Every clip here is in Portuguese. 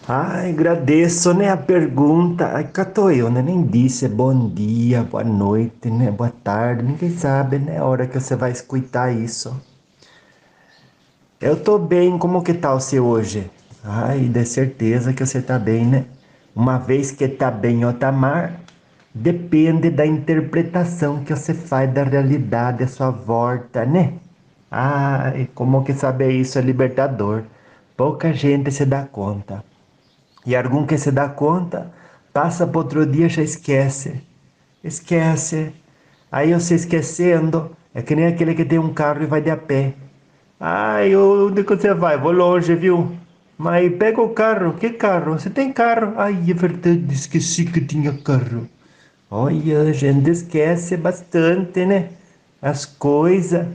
Ai, agradeço, né, a pergunta. Ai, cá tô eu, né? Nem disse bom dia, boa noite, né? Boa tarde. Ninguém sabe, né? A hora que você vai escutar isso. Eu tô bem, como que tá o seu hoje? Ai, de certeza que você tá bem, né? Uma vez que tá bem ou tá mal, depende da interpretação que você faz da realidade à sua volta, né? Ai, como que saber isso é libertador. Pouca gente se dá conta. E algum que se dá conta, passa para outro dia e já esquece. Esquece. Aí você esquecendo, é que nem aquele que tem um carro e vai de a pé. Ai, onde que você vai? Vou longe, viu? Mas pega o carro. Que carro? Você tem carro? Ai, é verdade, esqueci que tinha carro. Olha, a gente esquece bastante, né? As coisas.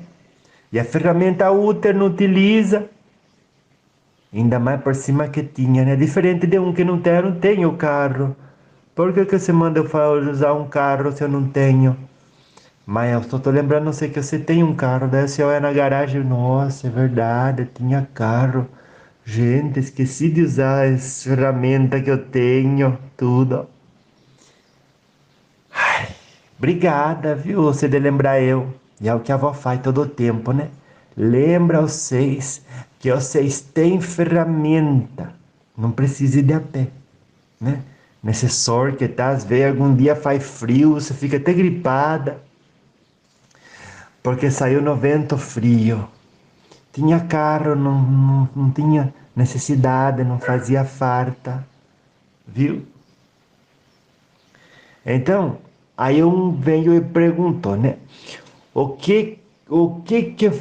E a ferramenta útil não utiliza. Ainda mais por cima que tinha, né? Diferente de um que não tem, eu não tenho carro. Por que que você manda eu usar um carro se eu não tenho? Mas eu só tô lembrando, não sei que você tem um carro. Daí você olha na garagem, nossa, é verdade, eu tinha carro. Gente, esqueci de usar as ferramentas que eu tenho, tudo. Obrigada, viu? Você de lembrar eu. E é o que a avó faz todo o tempo, né? Lembra vocês que vocês têm ferramenta. Não precisa ir de a pé, né? Nesse sol que tá, às vezes algum dia faz frio, você fica até gripada, porque saiu no vento frio. Tinha carro, não tinha necessidade, não fazia falta, viu? Então, aí um veio e perguntou, né? O que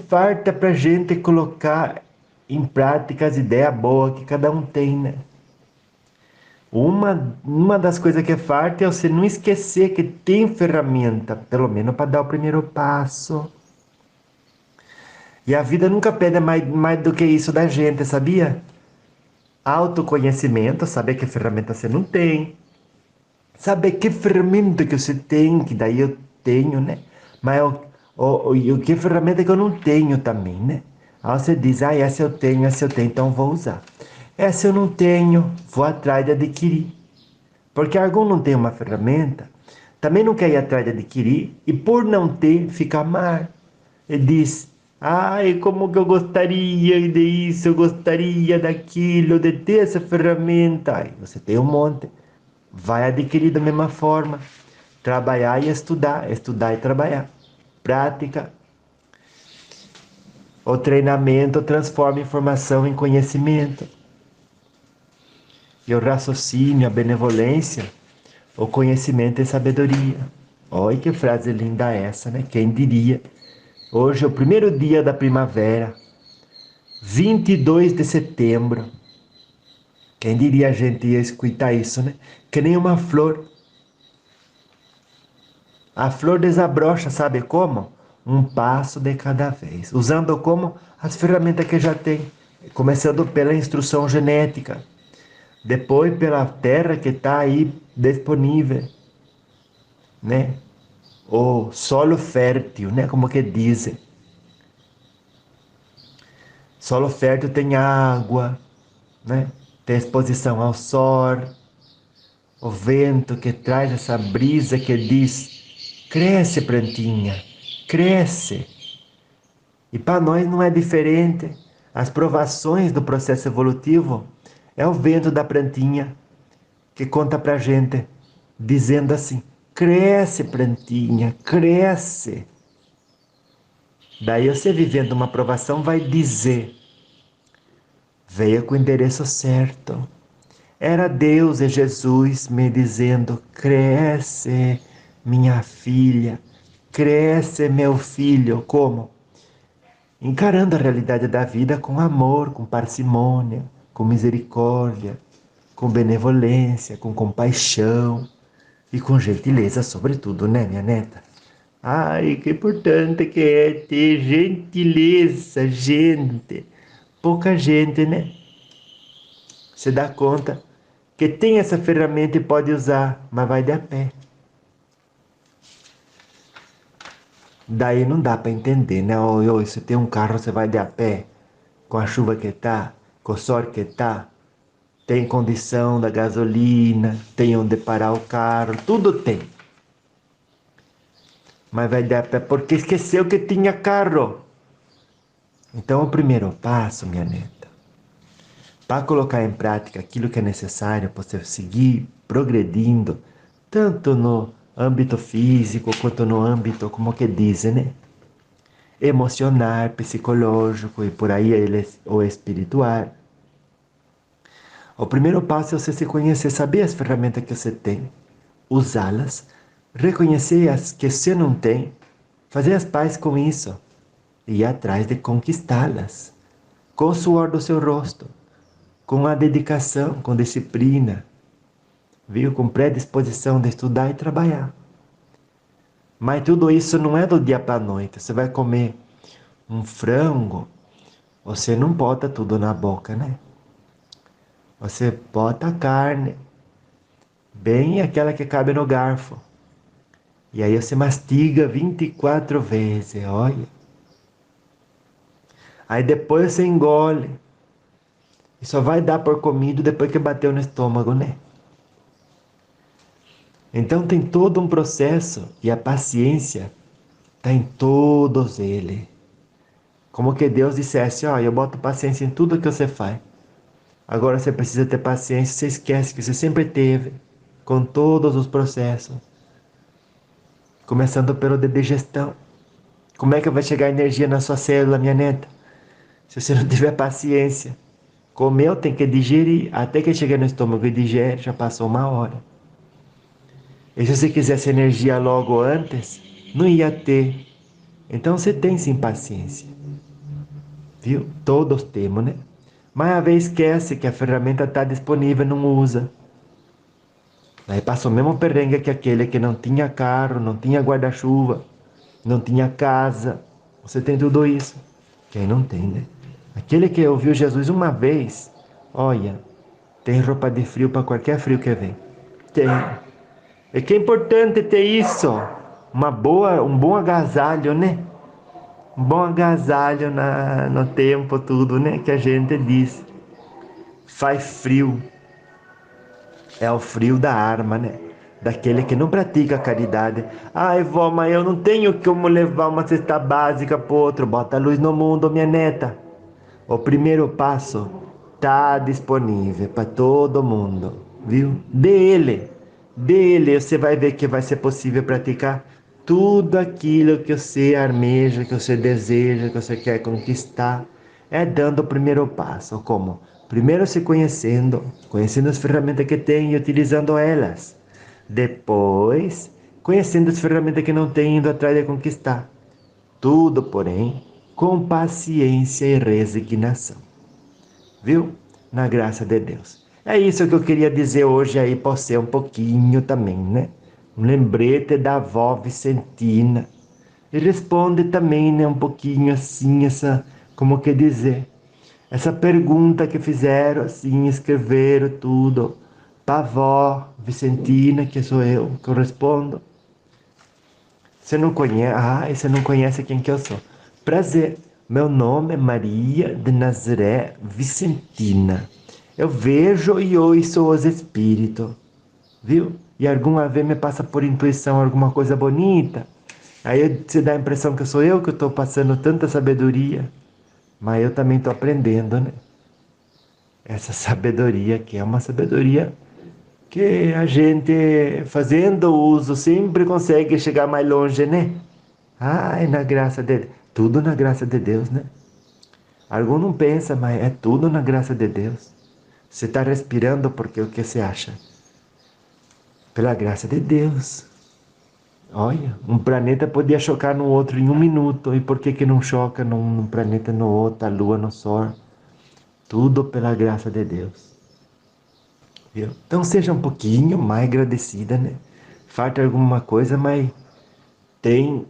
falta para gente colocar em prática as ideias boas que cada um tem, né? Uma das coisas que falta é você não esquecer que tem ferramenta, pelo menos para dar o primeiro passo. E a vida nunca pede mais do que isso da gente, sabia? Autoconhecimento, saber que ferramenta você não tem, saber que ferramenta que você tem, que daí eu tenho, né? Mas o que ferramenta que eu não tenho também, né? Aí você diz, essa eu tenho, então vou usar. Essa eu não tenho, vou atrás de adquirir. Porque algum não tem uma ferramenta, também não quer ir atrás de adquirir, e por não ter, fica mal. E diz, ai, como que eu gostaria disso, eu gostaria daquilo, de ter essa ferramenta. Ai, você tem um monte. Vai adquirir da mesma forma. Trabalhar e estudar, estudar e trabalhar. Prática. O treinamento transforma informação em conhecimento. E o raciocínio, a benevolência, o conhecimento e sabedoria. Olha que frase linda essa, né? Quem diria? Hoje é o primeiro dia da primavera, 22 de setembro. Quem diria a gente ia escutar isso, né? Que nem uma flor. A flor desabrocha, sabe como? Um passo de cada vez. Usando como as ferramentas que já tem. Começando pela instrução genética. Depois pela terra que está aí disponível, né? O solo fértil, né? Como que dizem. Solo fértil tem água, né? Tem exposição ao sol, o vento que traz essa brisa que diz: cresce, plantinha, cresce. E para nós não é diferente. As provações do processo evolutivo é o vento da plantinha que conta para gente, dizendo assim: cresce, plantinha, cresce. Daí você vivendo uma provação vai dizer: veio com o endereço certo. Era Deus e Jesus me dizendo: cresce, minha filha, cresce, meu filho. Como? Encarando a realidade da vida com amor, com parcimônia, com misericórdia, com benevolência, com compaixão e com gentileza, sobretudo, né, minha neta? Ai, que importante que é ter gentileza, gente. Pouca gente, né? Se dá conta que tem essa ferramenta e pode usar, mas vai de a pé. Daí não dá para entender, né? Ou se tem um carro, você vai de a pé, com a chuva que tá, com o sol que tá. tem condição da gasolina, tem onde parar o carro, tudo tem. Mas vai dar porque esqueceu que tinha carro. Então, o primeiro passo, minha neta, para colocar em prática aquilo que é necessário para você seguir progredindo, tanto no âmbito físico quanto no âmbito, como que dizem, né? Emocional, psicológico e por aí ele, o espiritual. O primeiro passo é você se conhecer, saber as ferramentas que você tem, usá-las, reconhecer as que você não tem, fazer as pazes com isso e ir atrás de conquistá-las, com o suor do seu rosto, com a dedicação, com disciplina, viu? Com predisposição de estudar e trabalhar. Mas tudo isso não é do dia para a noite. Você vai comer um frango, você não bota tudo na boca, né? Você bota a carne, bem aquela que cabe no garfo. E aí você mastiga 24 vezes, olha. Aí depois você engole. E só vai dar por comido depois que bateu no estômago, né? Então tem todo um processo e a paciência está em todos eles. Como que Deus dissesse, ó, eu boto paciência em tudo que você faz. Agora você precisa ter paciência, você esquece que você sempre teve com todos os processos. Começando pelo de digestão. Como é que vai chegar energia na sua célula, minha neta? Se você não tiver paciência. Comeu, tem que digerir. Até que chegar no estômago e digere, já passou uma hora. E se você quisesse energia logo antes, não ia ter. Então você tem sim paciência. Viu? Todos temos, né? Mas a vez esquece que a ferramenta está disponível e não usa. Aí passa o mesmo perrengue que aquele que não tinha carro, não tinha guarda-chuva, não tinha casa. Você tem tudo isso. Quem não tem, né? Aquele que ouviu Jesus uma vez, olha, tem roupa de frio para qualquer frio que vem. Tem. É que é importante ter isso. Um bom agasalho, né? Um bom agasalho no tempo, tudo, né? Que a gente diz. Faz frio. É o frio da arma, né? Daquele que não pratica a caridade. Ai, vó, mas eu não tenho como levar uma cesta básica pro outro. Bota a luz no mundo, minha neta. O primeiro passo tá disponível para todo mundo, viu? Dele, você vai ver que vai ser possível praticar tudo aquilo que você almeja, que você deseja, que você quer conquistar. É dando o primeiro passo, como? Primeiro se conhecendo, conhecendo as ferramentas que tem e utilizando elas. Depois, conhecendo as ferramentas que não tem, indo atrás de conquistar. Tudo, porém, com paciência e resignação. Viu? Na graça de Deus. É isso que eu queria dizer hoje aí para você um pouquinho também, né? Um lembrete da avó Vicentina. E responde também, né, um pouquinho assim, como que dizer, essa pergunta que fizeram, assim, escreveram tudo. Para a avó Vicentina, que sou eu, que eu respondo. Você não conhece quem que eu sou. Prazer, meu nome é Maria de Nazaré Vicentina. Eu vejo e ouço os espíritos, viu? E alguma vez me passa por intuição alguma coisa bonita. Aí se dá a impressão que sou eu que estou passando tanta sabedoria. Mas eu também estou aprendendo, né? Essa sabedoria que é uma sabedoria que a gente, fazendo uso, sempre consegue chegar mais longe, né? Ai, na graça de Deus. Tudo na graça de Deus, né? Algum não pensa, mas é tudo na graça de Deus. Você está respirando porque o que você acha? Pela graça de Deus. Olha, um planeta podia chocar no outro em um minuto. E por que que não choca num planeta no outro, a lua no sol? Tudo pela graça de Deus. Viu? Então seja um pouquinho mais agradecida, né? Falta alguma coisa, mas tem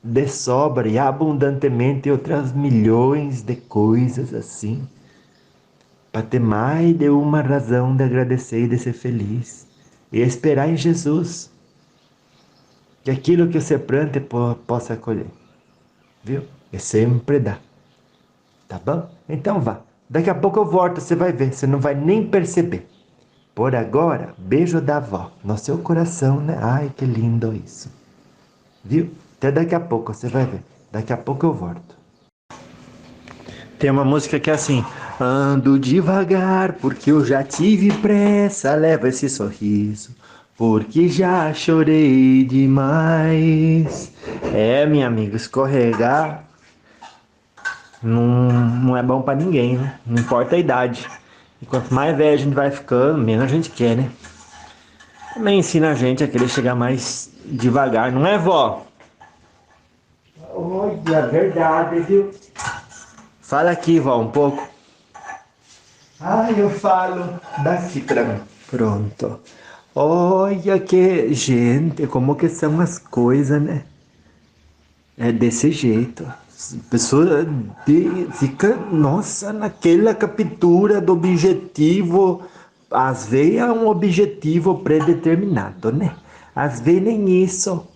de sobra e abundantemente outras milhões de coisas assim, para ter mais de uma razão de agradecer e de ser feliz. E esperar em Jesus, que aquilo que você planta possa colher, viu? E sempre dá, tá bom? Então vá, Daqui a pouco eu volto, você vai ver, você não vai nem perceber. Por agora, beijo da avó no seu coração, né? Ai, que lindo isso. Viu? Até daqui a pouco, você vai ver. Daqui a pouco eu volto. Tem uma música que é assim: ando devagar porque eu já tive pressa, leva esse sorriso, porque já chorei demais. É, minha amiga, escorregar não é bom pra ninguém, né? Não importa a idade. E quanto mais velho a gente vai ficando, menos a gente quer, né? Também ensina a gente a querer chegar mais devagar, não é, vó? Olha, verdade, viu? Fala aqui, vó, um pouco. Ah, eu falo daqui pra mim. Pronto. Olha que, gente, como que são as coisas, né? É desse jeito. A pessoa fica, nossa, naquela captura do objetivo. Às vezes é um objetivo predeterminado, né? Às vezes nem isso.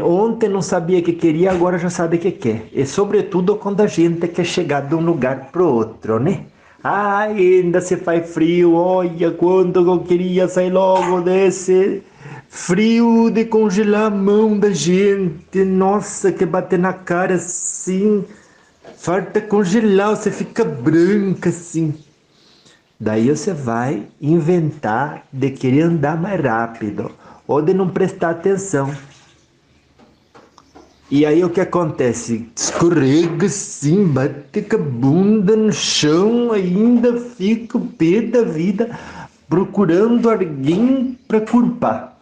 Ontem não sabia o que queria, agora já sabe o que quer. E sobretudo quando a gente quer chegar de um lugar para o outro, né? Ai, ainda se faz frio, olha quanto eu queria sair logo desse frio de congelar a mão da gente. Nossa, que bater na cara assim, farta congelar, você fica branca assim. Daí você vai inventar de querer andar mais rápido ou de não prestar atenção. E aí o que acontece? Escorrega assim, bate com a bunda no chão, ainda fica o pé da vida procurando alguém para culpar.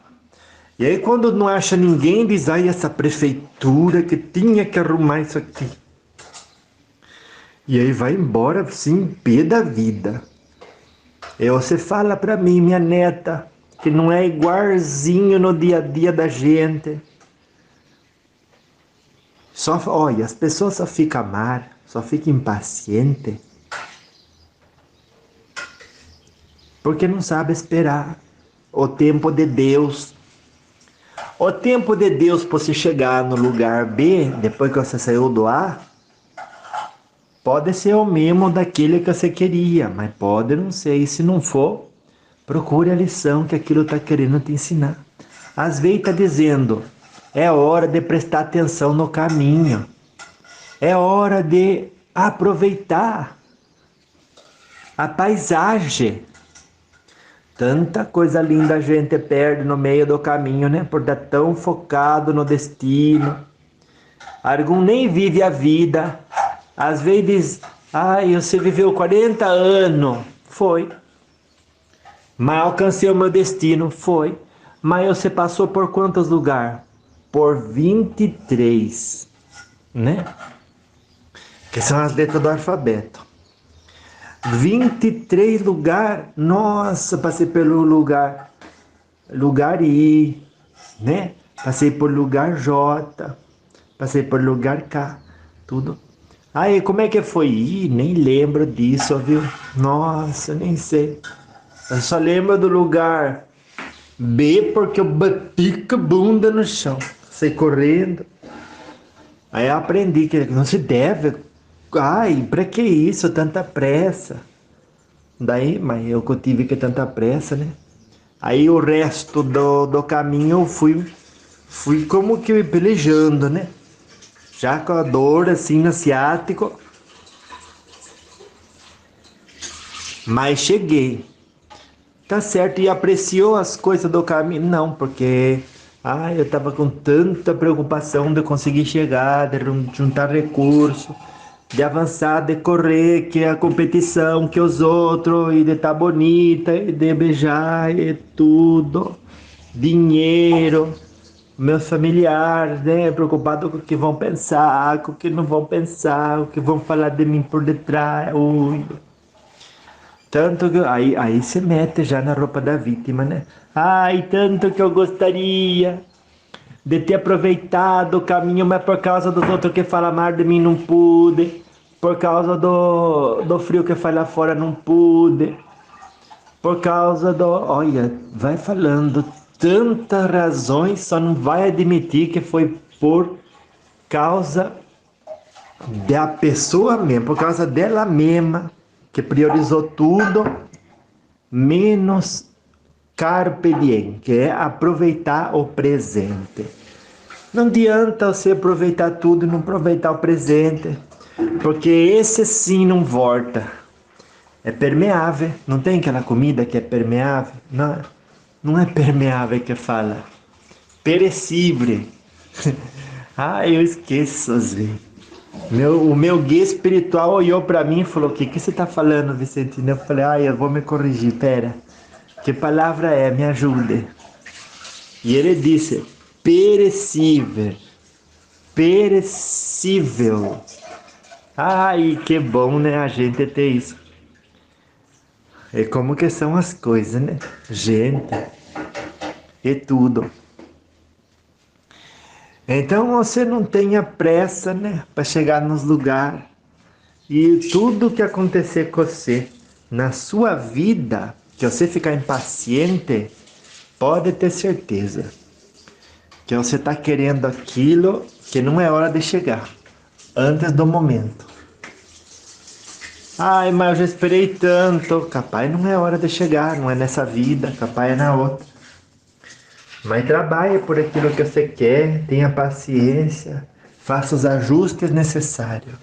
E aí quando não acha ninguém, diz, ai, essa prefeitura que tinha que arrumar isso aqui. E aí vai embora assim, pé da vida. E você fala para mim, minha neta, que não é igualzinho no dia a dia da gente. Só, olha, as pessoas só ficam amar, só ficam impacientes, porque não sabem esperar o tempo de Deus. O tempo de Deus para você chegar no lugar B, depois que você saiu do A, pode ser o mesmo daquele que você queria, mas pode não ser. E se não for, procure a lição que aquilo está querendo te ensinar. Às vezes está dizendo, é hora de prestar atenção no caminho. É hora de aproveitar a paisagem. Tanta coisa linda a gente perde no meio do caminho, né? Por estar tão focado no destino. Algum nem vive a vida. Às vezes diz, ai, você viveu 40 anos. Foi. Mas alcancei o meu destino. Foi. Mas você passou por quantos lugares? Por 23, né? Que são as letras do alfabeto. 23 lugares, nossa, passei pelo lugar I, né? Passei por lugar J, passei por lugar K, tudo. Aí, como é que foi? Ih, nem lembro disso, viu? Nossa, nem sei. Eu só lembro do lugar B porque eu bati com a bunda no chão. Saí correndo. Aí eu aprendi que não se deve. Ai, pra que isso? Tanta pressa. Daí, mas eu que tive que tanta pressa, né? Aí o resto do caminho eu fui como que pelejando, né? Já com a dor assim no ciático. Mas cheguei. Tá certo, e apreciou as coisas do caminho? Não, porque eu tava com tanta preocupação de conseguir chegar, de juntar recursos, de avançar, de correr, que a competição, que os outros, e de estar bonita, e de beijar, e tudo, dinheiro, meus familiares, né, preocupado com o que vão pensar, com o que não vão pensar, o que vão falar de mim por detrás, ui. Tanto que aí se mete já na roupa da vítima, né? Ai, tanto que eu gostaria de ter aproveitado o caminho, mas por causa dos outros que falam mal de mim não pude. Por causa do frio que faz lá fora não pude. Por causa do... Olha, vai falando tantas razões, só não vai admitir que foi por causa da pessoa mesmo, por causa dela mesma, que priorizou tudo, menos carpe diem, que é aproveitar o presente. Não adianta você aproveitar tudo e não aproveitar o presente, porque esse sim não volta. É permeável, não tem aquela comida que é permeável? Não, não é permeável que fala, perecível. Ah, eu esqueço às vezes. O meu guia espiritual olhou para mim e falou: O que você está falando, Vicentino? Eu falei: eu vou me corrigir, pera. Que palavra é? Me ajude. E ele disse: perecível. Perecível. Ai, que bom, né? A gente ter isso. É como que são as coisas, né? Gente, e tudo. Então você não tenha pressa, né? Para chegar nos lugares. E tudo que acontecer com você na sua vida, que você ficar impaciente, pode ter certeza que você está querendo aquilo que não é hora de chegar, antes do momento. Ai, mas eu já esperei tanto. Capaz não é hora de chegar, não é nessa vida, capaz é na outra. Mas trabalhe por aquilo que você quer, tenha paciência, faça os ajustes necessários,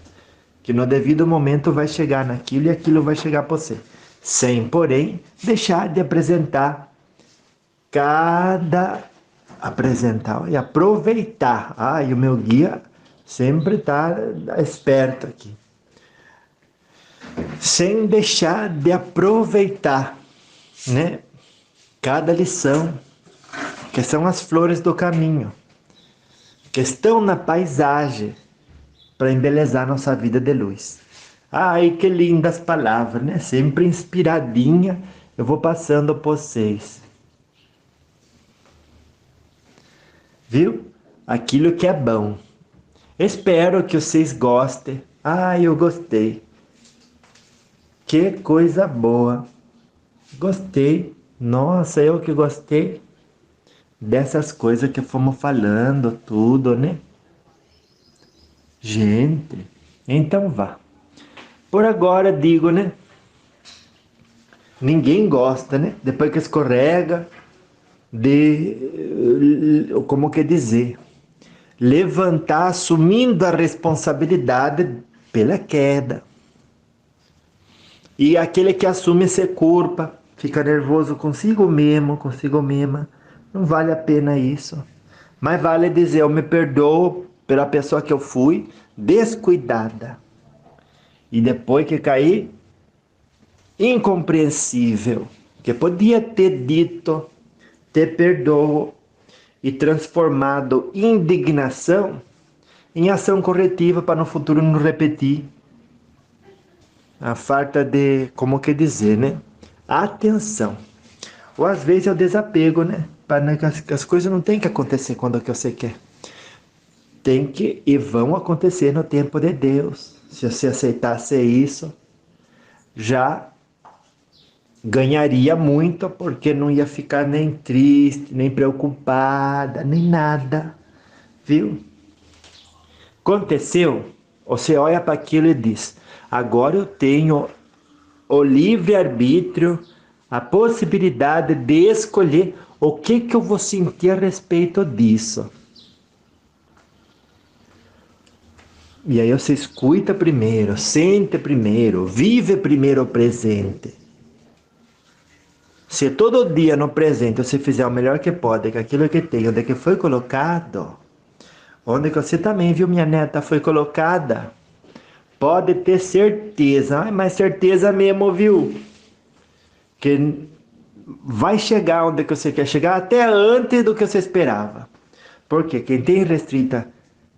que no devido momento vai chegar naquilo e aquilo vai chegar para você. Sem, porém, deixar de apresentar e aproveitar. E o meu guia sempre está esperto aqui. Sem deixar de aproveitar, né? Cada lição, que são as flores do caminho, que estão na paisagem para embelezar nossa vida de luz. Ai, que lindas palavras, né? Sempre inspiradinha, eu vou passando para vocês. Viu? Aquilo que é bom. Espero que vocês gostem. Eu gostei. Que coisa boa. Gostei. Nossa, eu que gostei dessas coisas que fomos falando, tudo, né? Gente, então vá. Por agora digo, né? Ninguém gosta, né? Depois que escorrega, como que dizer? Levantar assumindo a responsabilidade pela queda. E aquele que assume ser culpa, fica nervoso consigo mesmo, consigo mesma, não vale a pena isso. Mas vale dizer: eu me perdoo pela pessoa que eu fui, descuidada. E depois que caí, incompreensível, que podia ter dito, ter perdoo e transformado indignação em ação corretiva para no futuro não repetir. A falta de, como que dizer, né? Atenção. Ou às vezes é o desapego, né? Para que as coisas não tem que acontecer quando que você quer. Tem que e vão acontecer no tempo de Deus. Se você aceitasse isso, já ganharia muito, porque não ia ficar nem triste, nem preocupada, nem nada. Viu? Aconteceu, você olha para aquilo e diz: agora eu tenho o livre-arbítrio, a possibilidade de escolher o que eu vou sentir a respeito disso. E aí você escuta primeiro, sente primeiro, vive primeiro o presente. Se todo dia no presente você fizer o melhor que pode, com aquilo que tem, onde que foi colocado, onde que você também viu, minha neta, foi colocada, pode ter certeza, mas certeza mesmo, viu? Que vai chegar onde que você quer chegar até antes do que você esperava. Porque quem tem restrita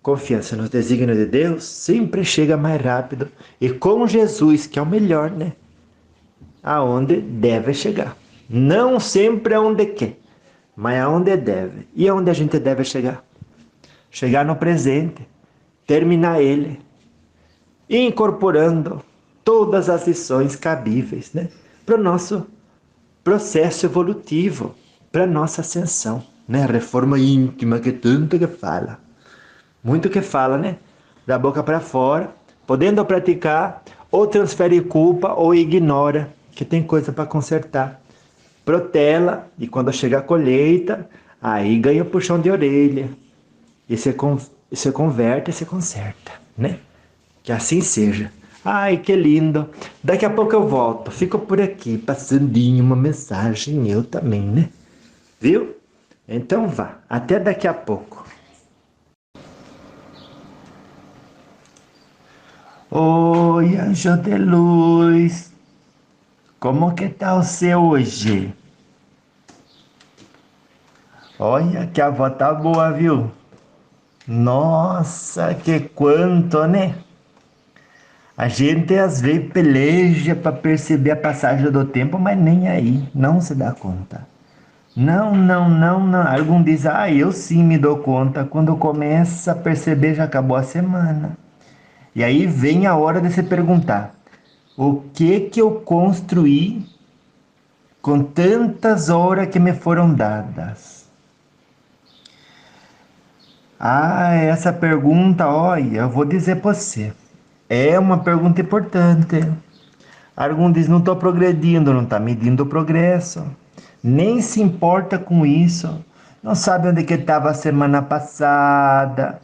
confiança nos desígnios de Deus sempre chega mais rápido e com Jesus, que é o melhor, né? Aonde deve chegar. Não sempre aonde quer, mas aonde deve. E aonde a gente deve chegar? Chegar no presente, terminar ele, incorporando todas as lições cabíveis, né? Para o nosso processo evolutivo, para nossa ascensão, né? A reforma íntima que tanto que fala. Muito que fala, né? da boca para fora, podendo praticar, ou transfere culpa ou ignora que tem coisa para consertar. Protela e quando chega a colheita, aí ganha o puxão de orelha. E você converte e você conserta, né? Que assim seja. Ai, que lindo. Daqui a pouco eu volto. Fico por aqui, passandinho uma mensagem, eu também, né? Viu? Então vá. Até daqui a pouco. Oi, anjo de luz. Como que tá o seu hoje? Olha que a avó tá boa, viu? Nossa, que quanto, né? A gente às vezes peleja para perceber a passagem do tempo, mas nem aí, não se dá conta. Não, não, não, não. Algum diz, eu sim me dou conta. Quando começa a perceber, já acabou a semana. E aí vem a hora de se perguntar: o que eu construí com tantas horas que me foram dadas? Essa pergunta, olha, eu vou dizer para você. É uma pergunta importante. Algum diz, não estou progredindo, não está medindo o progresso. Nem se importa com isso. Não sabe onde que estava a semana passada.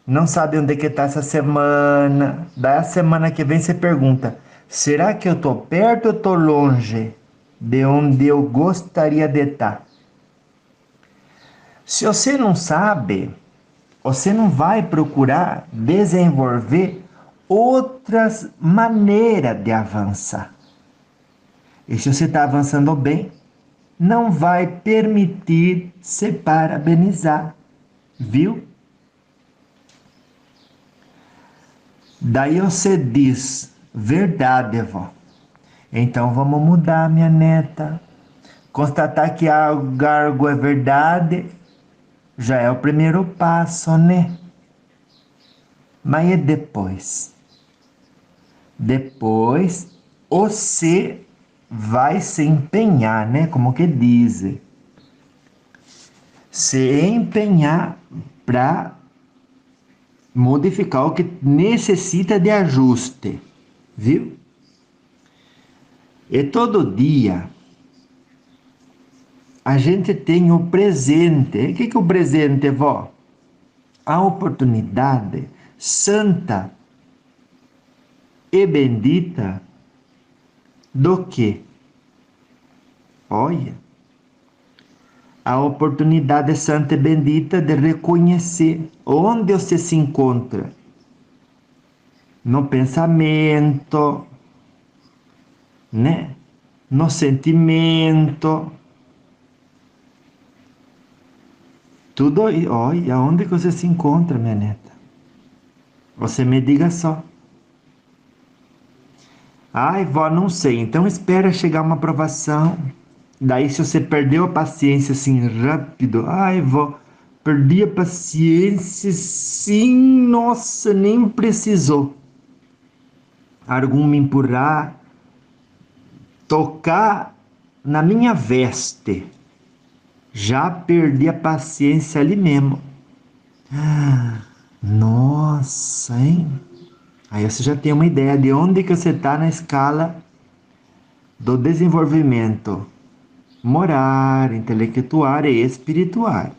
Não sabe onde que está essa semana. Da semana que vem você pergunta, será que eu estou perto ou estou longe de onde eu gostaria de estar? Se você não sabe, você não vai procurar desenvolver outras maneiras de avançar. E se você está avançando bem, não vai permitir se parabenizar, viu? Daí você diz, verdade, vó. Então vamos mudar, minha neta. Constatar que algo é verdade já é o primeiro passo, né? Mas e depois? Depois você vai se empenhar, né? Como que dizem. Se empenhar para modificar o que necessita de ajuste, viu? E todo dia a gente tem o presente. E o que é o presente, vó? A oportunidade santa e bendita do que? Olha, a oportunidade santa e bendita de reconhecer onde você se encontra. No pensamento, né? No sentimento. Tudo aí, olha, onde que você se encontra, minha neta? Você me diga só. Ai, vó, não sei. Então espera chegar uma aprovação. Daí, se você perdeu a paciência assim rápido, ai, vó, perdi a paciência, sim, nossa, nem precisou. Algum me empurrar, tocar na minha veste. Já perdi a paciência ali mesmo. Nossa, hein? Aí você já tem uma ideia de onde que você está na escala do desenvolvimento moral, intelectual e espiritual.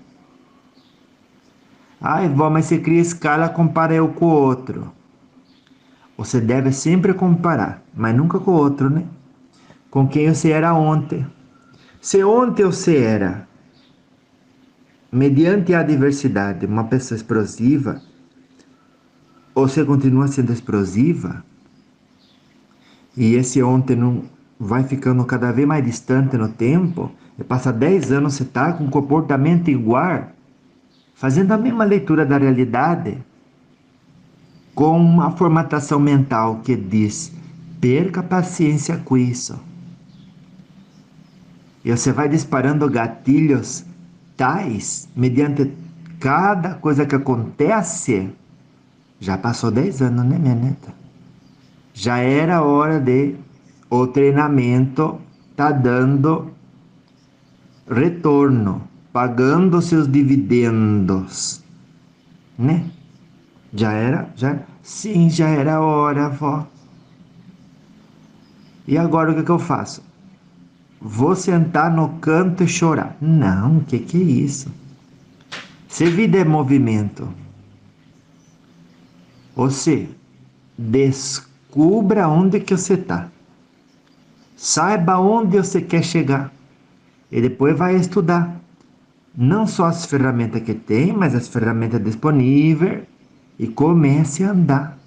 Ai, vó, mas você cria escala, compara eu com o outro. Você deve sempre comparar, mas nunca com o outro, né? Com quem você era ontem. Se ontem você era, mediante a adversidade, uma pessoa explosiva, ou você continua sendo explosiva, e esse ontem não vai ficando cada vez mais distante no tempo, e passa 10 anos você está com um comportamento igual, fazendo a mesma leitura da realidade, com uma formatação mental que diz: perca paciência com isso. E você vai disparando gatilhos tais, mediante cada coisa que acontece. Já passou 10 anos, né, minha neta? Já era hora de o treinamento tá dando retorno, pagando seus dividendos, né? Já era? Já? Sim, já era a hora, vó. E agora o que eu faço? Vou sentar no canto e chorar. Não, o que é isso? Se vida é movimento, você descubra onde que você está. Saiba onde você quer chegar. E depois vai estudar. Não só as ferramentas que tem, mas as ferramentas disponíveis. E comece a andar.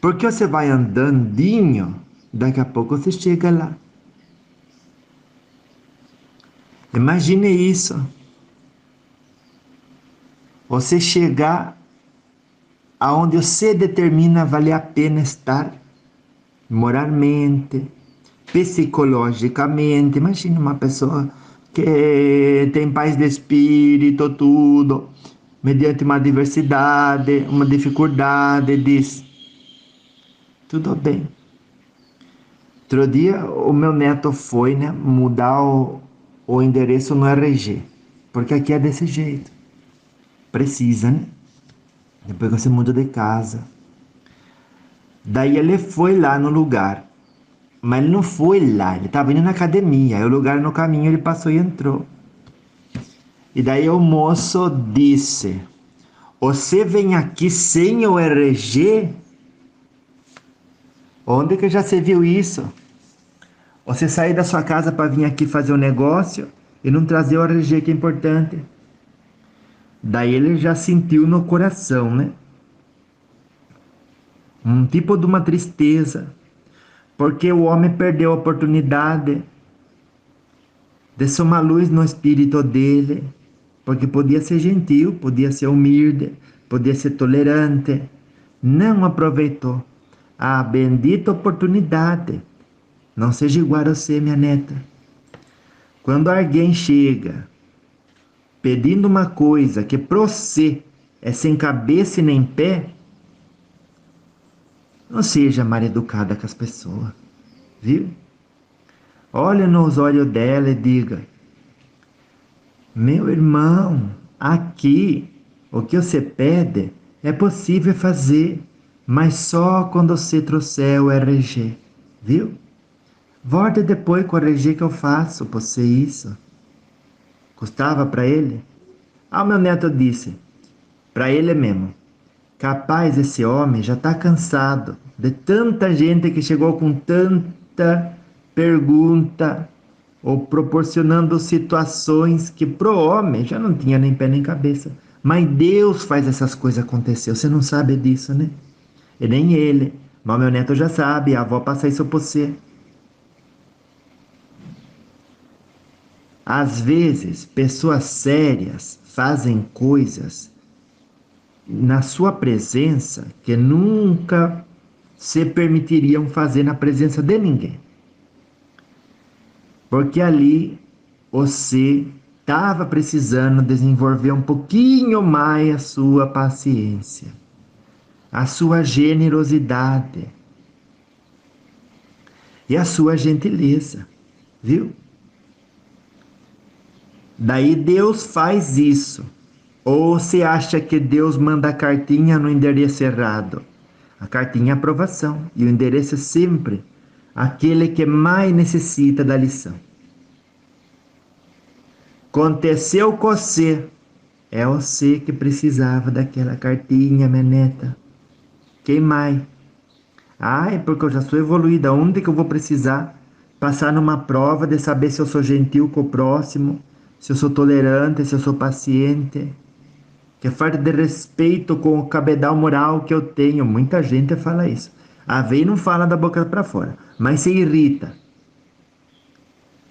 Porque você vai andandinho, daqui a pouco você chega lá. Imagine isso. Você chegar aonde você determina vale a pena estar moralmente, psicologicamente. Imagine uma pessoa que tem paz de espírito, tudo, mediante uma diversidade, uma dificuldade, diz: tudo bem. Outro dia o meu neto foi, né, mudar o endereço no RG, porque aqui é desse jeito. Precisa, né? Depois que você muda de casa. Daí ele foi lá no lugar. Mas ele não foi lá, ele estava indo na academia. Aí o lugar no caminho ele passou e entrou. E daí o moço disse: você vem aqui sem o RG? Onde que já se viu isso? Você sair da sua casa para vir aqui fazer um negócio e não trazer o RG que é importante. Daí ele já sentiu no coração, né? Um tipo de uma tristeza. Porque o homem perdeu a oportunidade de ser uma luz no espírito dele. Porque podia ser gentil, podia ser humilde, podia ser tolerante. Não aproveitou a bendita oportunidade. Não seja igual a você, minha neta. Quando alguém chega pedindo uma coisa que para você é sem cabeça e nem pé, não seja mal educada com as pessoas, viu? Olhe nos olhos dela e diga: meu irmão, aqui o que você pede é possível fazer, mas só quando você trouxer o RG, viu? Volte depois com o RG que eu faço por você isso. Custava para ele? Ah, o meu neto disse, para ele mesmo: capaz, esse homem já está cansado de tanta gente que chegou com tanta pergunta ou proporcionando situações que pro homem já não tinha nem pé nem cabeça. Mas Deus faz essas coisas acontecer. Você não sabe disso, né? E nem ele. Mas meu neto já sabe. A avó passa isso pra você. Às vezes, pessoas sérias fazem coisas na sua presença que nunca se permitiriam fazer na presença de ninguém. Porque ali você estava precisando desenvolver um pouquinho mais a sua paciência, a sua generosidade e a sua gentileza, viu? Daí Deus faz isso. Ou você acha que Deus manda a cartinha no endereço errado? A cartinha é aprovação e o endereço é sempre aquele que mais necessita da lição. Aconteceu com você. É você que precisava daquela cartinha, minha neta. Quem mais? Ai, porque eu já sou evoluída. Onde que eu vou precisar passar numa prova de saber se eu sou gentil com o próximo, se eu sou tolerante, se eu sou paciente? Que falta de respeito com o cabedal moral que eu tenho. Muita gente fala isso. A Vei não fala da boca para fora, mas se irrita.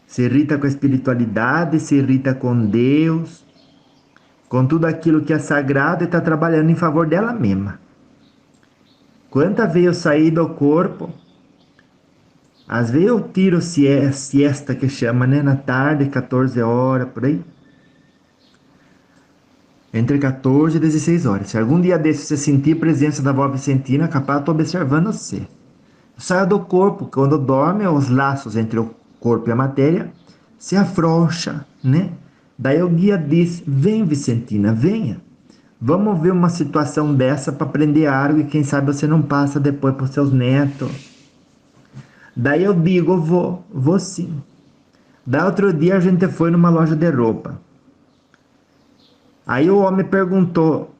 Se irrita com a espiritualidade, se irrita com Deus, com tudo aquilo que é sagrado e está trabalhando em favor dela mesma. Quanta vez eu saí do corpo, às vezes eu tiro siesta que chama, né? Na tarde, 14 horas, por aí. Entre 14 e 16 horas. Se algum dia desse você sentir a presença da avó Vicentina, capaz eu estou observando você. Saia do corpo, quando dorme, os laços entre o corpo e a matéria se afrouxa, né? Daí o guia diz: vem, Vicentina, venha. Vamos ver uma situação dessa para aprender algo e quem sabe você não passa depois para os seus netos. Daí eu digo, vou sim. Daí outro dia a gente foi numa loja de roupa. Aí o homem perguntou,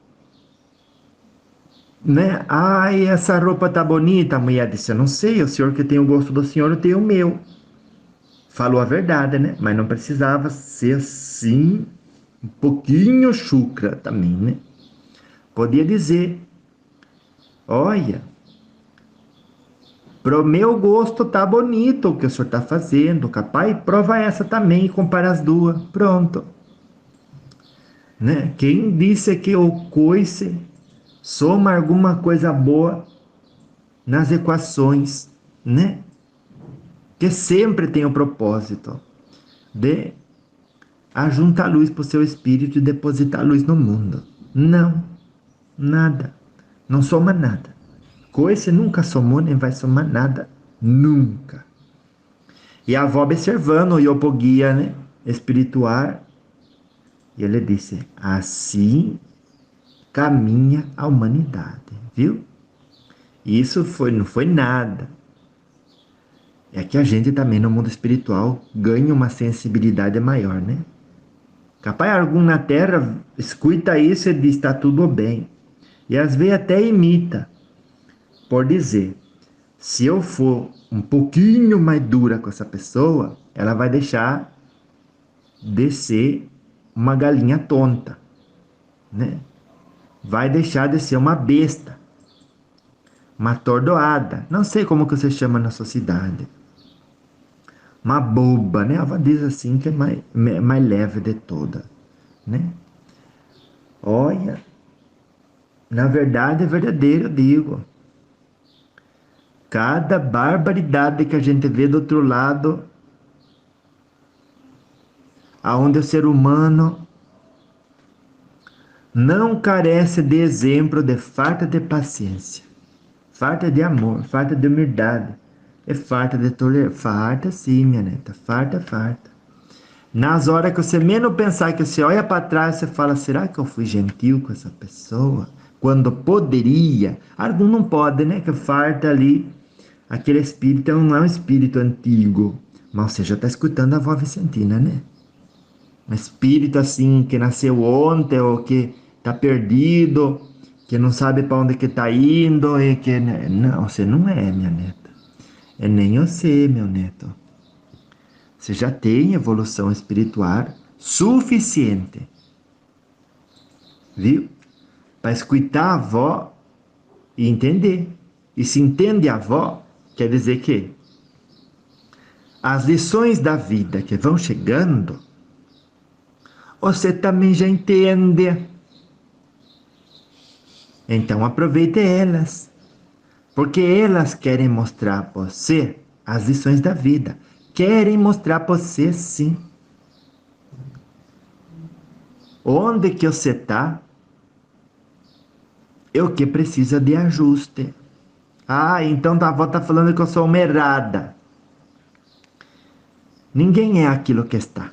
né? Ai, essa roupa tá bonita. A mulher disse, eu não sei, o senhor que tem o gosto do senhor, eu tenho o meu. Falou a verdade, né? Mas não precisava ser assim, um pouquinho chucra também, né? Podia dizer, olha, pro meu gosto tá bonito o que o senhor tá fazendo, capaz, prova essa também e compara as duas. Pronto. Né? Quem disse que o coice soma alguma coisa boa nas equações, né? Que sempre tem o propósito de ajuntar luz para o seu espírito e depositar luz no mundo. Não, nada. Não soma nada. Coice nunca somou nem vai somar nada. Nunca. E a avó observando o Yopoguia, né? Espiritual. E ele disse, assim caminha a humanidade, viu? Isso não foi nada. É que a gente também no mundo espiritual ganha uma sensibilidade maior, né? Capaz algum na Terra escuta isso e diz, está tudo bem. E às vezes até imita, por dizer, se eu for um pouquinho mais dura com essa pessoa, ela vai deixar de ser uma galinha tonta, né? Vai deixar de ser uma besta, uma atordoada. Não sei como que você chama na sociedade. Uma boba, né? A avó diz assim que é mais leve de toda, né? Olha, na verdade é verdadeiro, eu digo. Cada barbaridade que a gente vê do outro lado, aonde o ser humano não carece de exemplo de falta de paciência, falta de amor, falta de humildade, é falta de tolerância. Farta sim, minha neta, farta, farta. Nas horas que você menos pensar, que você olha para trás, você fala, será que eu fui gentil com essa pessoa? Quando poderia. Algum não pode, né? Que farta ali. Aquele espírito não é um espírito antigo. Mas você já está escutando a avó Vicentina, né? Um espírito assim, que nasceu ontem, ou que está perdido, que não sabe para onde que está indo, e que... Não, você não é, minha neta. É nem você, meu neto. Você já tem evolução espiritual suficiente, viu? Para escutar a avó e entender. E se entende a avó, quer dizer que as lições da vida que vão chegando, você também já entende. Então aproveite elas, porque elas querem mostrar para você as lições da vida. Querem mostrar para você, sim, onde que você está é o que precisa de ajuste. Ah, então a avó está falando que eu sou uma errada. Ninguém é aquilo que está.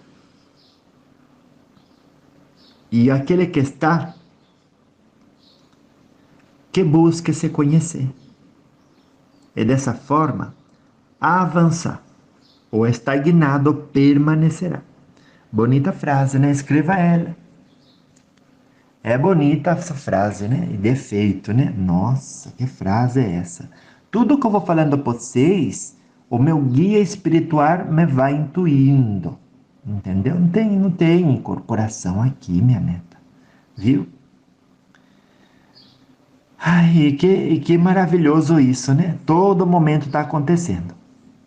E aquele que está, que busca se conhecer. E dessa forma, avançar. O estagnado permanecerá. Bonita frase, né? Escreva ela. É bonita essa frase, né? E defeito, né? Nossa, que frase é essa? Tudo que eu vou falando para vocês, o meu guia espiritual me vai intuindo. Entendeu? Não tem incorporação aqui, minha neta. Viu? Ai, que maravilhoso isso, né? Todo momento está acontecendo.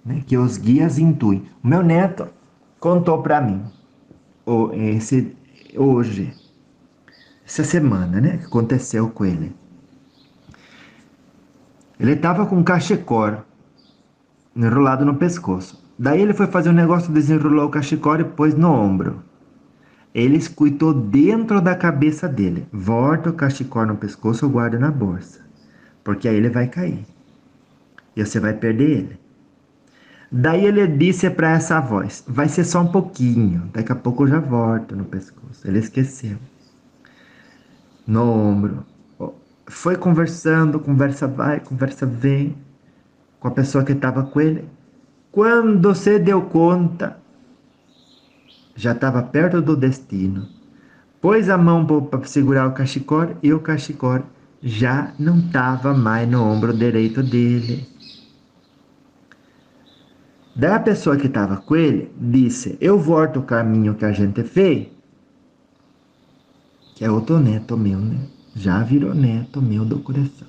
Né? Que os guias intuem. O meu neto contou para mim hoje, essa semana, né? Que aconteceu com ele. Ele estava com um cachecol enrolado no pescoço. Daí ele foi fazer um negócio, desenrolou o cachecol e pôs no ombro. Ele escutou dentro da cabeça dele: volta o cachecol no pescoço ou guarda na bolsa, porque aí ele vai cair e você vai perder ele. Daí ele disse para essa voz: vai ser só um pouquinho, daqui a pouco eu já volto no pescoço. Ele esqueceu. no ombro. Foi conversando, conversa vai, conversa vem, com a pessoa que estava com ele. Quando se deu conta, já estava perto do destino. Pôs a mão para segurar o cachecol e o cachecol já não estava mais no ombro direito dele. Daí a pessoa que estava com ele disse: Eu volto o caminho que a gente fez, que é outro neto meu, né? Já virou neto meu do coração.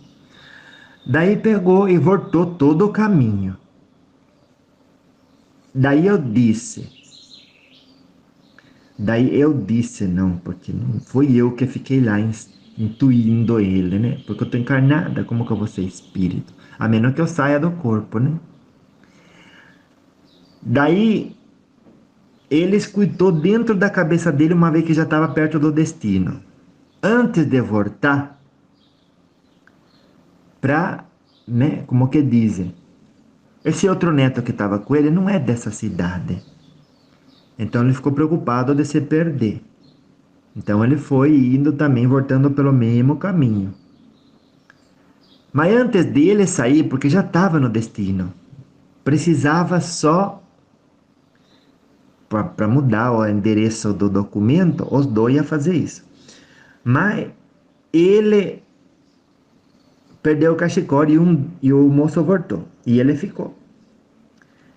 Daí pegou e voltou todo o caminho. Daí eu disse, não, porque não fui eu que fiquei lá intuindo ele, né? Porque eu tô encarnada, como que eu vou ser espírito? A menos que eu saia do corpo, né? Daí ele escutou dentro da cabeça dele uma vez que já estava perto do destino. Antes de voltar para, né, como que dizem, esse outro neto que estava com ele não é dessa cidade. Então ele ficou preocupado de se perder. Então ele foi indo também, voltando pelo mesmo caminho. Mas antes dele sair, porque já estava no destino, precisava só para mudar o endereço do documento, os dois iam fazer isso. Mas ele perdeu o cachecol e o moço voltou. E ele ficou.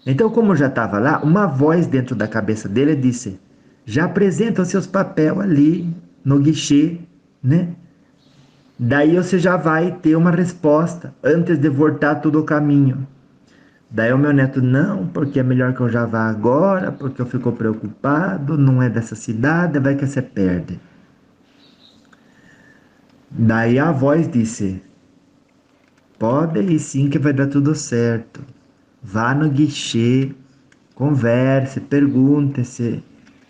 Então, como já estava lá, uma voz dentro da cabeça dele disse: Já apresentam seus papéis ali no guichê, né? Daí você já vai ter uma resposta antes de voltar todo o caminho. Daí o meu neto, não, porque é melhor que eu já vá agora, porque eu fico preocupado, não é dessa cidade, vai que você perde. Daí a voz disse, pode ir sim que vai dar tudo certo. Vá no guichê, converse, pergunte-se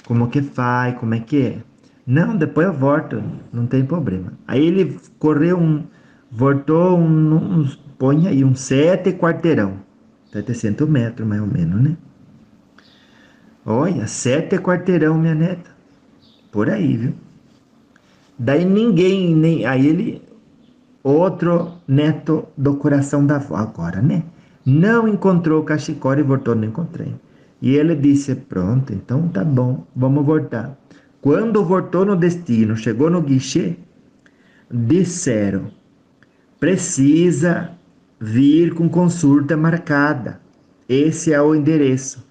como que faz, como é que é. Não, depois eu volto, não tem problema. Aí ele correu voltou põe aí, uns 7 quarteirão. 700 metros mais ou menos, né? Olha, 7 quarteirão, minha neta. Por aí, viu? Daí ninguém, nem. Aí ele, outro neto do coração da avó, agora, né? Não encontrou o cachecol e voltou, não encontrei. E ele disse: Pronto, então tá bom, vamos voltar. Quando voltou no destino, chegou no guichê, disseram: Precisa vir com consulta marcada. Esse é o endereço.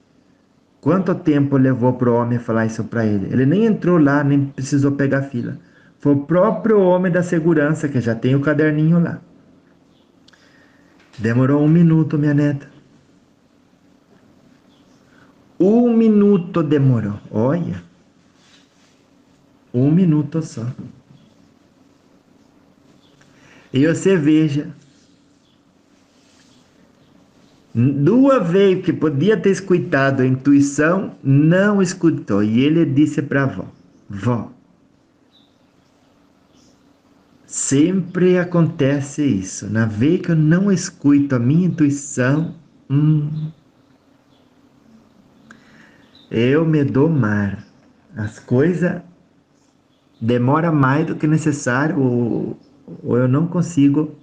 Quanto tempo levou para o homem falar isso para ele? Ele nem entrou lá, nem precisou pegar fila. Foi o próprio homem da segurança que já tem o caderninho lá. Demorou 1 minuto, minha neta. 1 minuto demorou. Olha, 1 minuto só. E você veja, 2 vezes que podia ter escutado a intuição, não escutou. E ele disse para a avó: Vó, sempre acontece isso. Na vez que eu não escuto a minha intuição, eu me dou mar. As coisas demoram mais do que necessário ou eu não consigo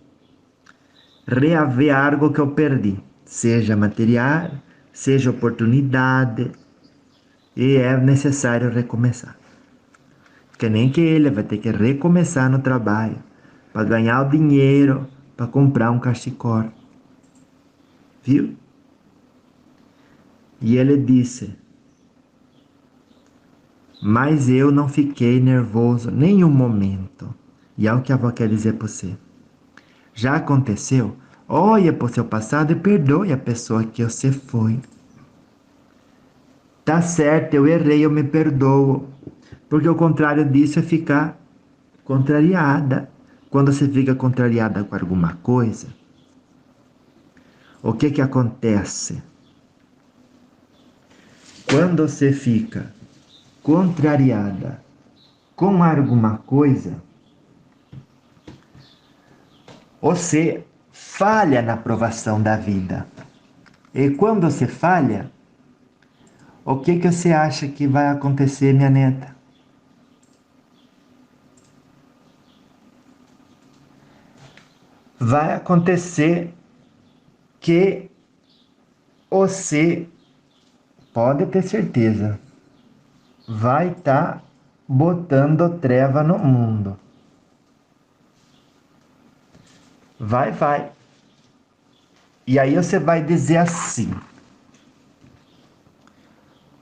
reaver algo que eu perdi. Seja material, seja oportunidade. E é necessário recomeçar. Que nem que ele vai ter que recomeçar no trabalho para ganhar o dinheiro para comprar um cachecol. Viu? E ele disse: Mas eu não fiquei nervoso nenhum momento. E é o que a avó quer dizer para você. Já aconteceu? Olha para o seu passado e perdoe a pessoa que você foi. Tá certo, eu errei, eu me perdoo. Porque o contrário disso é ficar contrariada. Quando você fica contrariada com alguma coisa, o que que acontece? Quando você fica contrariada com alguma coisa, você falha na provação da vida. E quando você falha, o que que você acha que vai acontecer, minha neta? vai acontecer que você, pode ter certeza, vai estar botando treva no mundo. Vai, vai. E aí você vai dizer assim: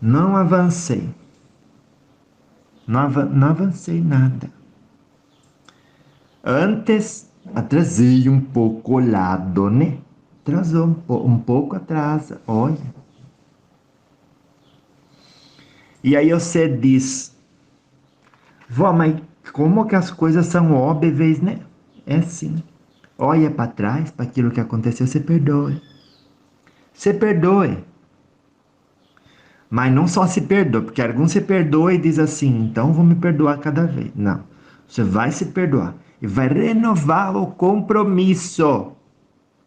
não avancei. Não avancei nada. Antes, atrasei um pouco o lado, né? Atrasou um pouco atrasa, olha. E aí você diz: vó, mas como que as coisas são óbvias, né? É assim. Olha para trás, para aquilo que aconteceu, você perdoe. Você perdoe. Mas não só se perdoa, porque alguns se perdoa e diz assim, então vou me perdoar cada vez. Não. Você vai se perdoar e vai renovar o compromisso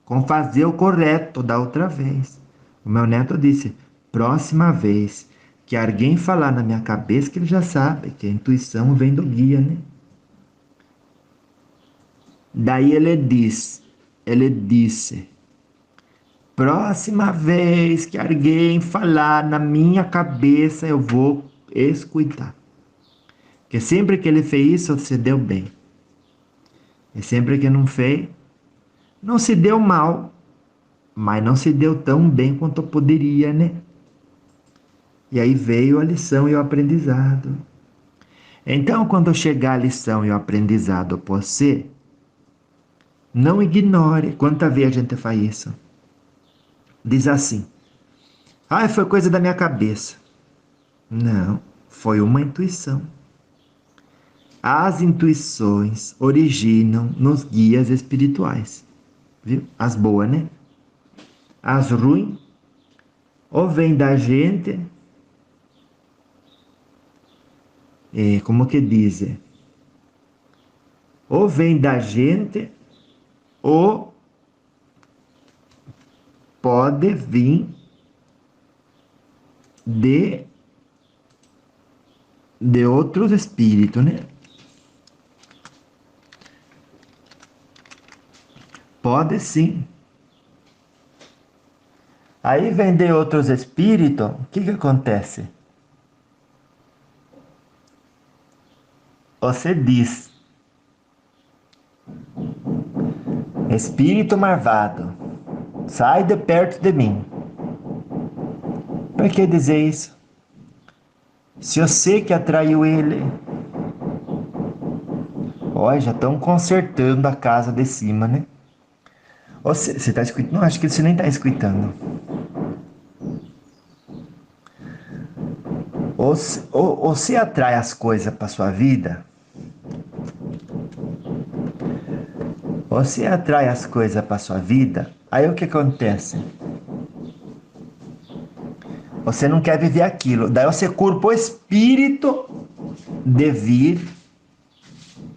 com fazer o correto da outra vez. O meu neto disse, próxima vez que alguém falar na minha cabeça, que ele já sabe que a intuição vem do guia, né? Daí ele disse, próxima vez que alguém falar na minha cabeça, eu vou escutar. Porque sempre que ele fez isso, se deu bem. E sempre que não fez, não se deu mal, mas não se deu tão bem quanto poderia, né? E aí veio a lição e o aprendizado. Então, quando chegar a lição e o aprendizado por você, não ignore. Quanta vez a gente faz isso? Diz assim: ah, foi coisa da minha cabeça. Não, foi uma intuição. As intuições originam nos guias espirituais, viu? As boas, né? As ruins ou vem da gente, como que dizem? Ou vem da gente, ou pode vir de, de outros espíritos, né? Pode sim. Aí vem de outros espíritos, o que que acontece? Você diz, espírito marvado, sai de perto de mim. Por que dizer isso? Se eu sei que atraiu ele, ó, já estão consertando a casa de cima, né? Você está escutando? Não, acho que você nem está escutando. Ou você atrai as coisas para sua vida, ou você atrai as coisas para sua vida, aí o que acontece? Você não quer viver aquilo, daí você culpa o espírito de vir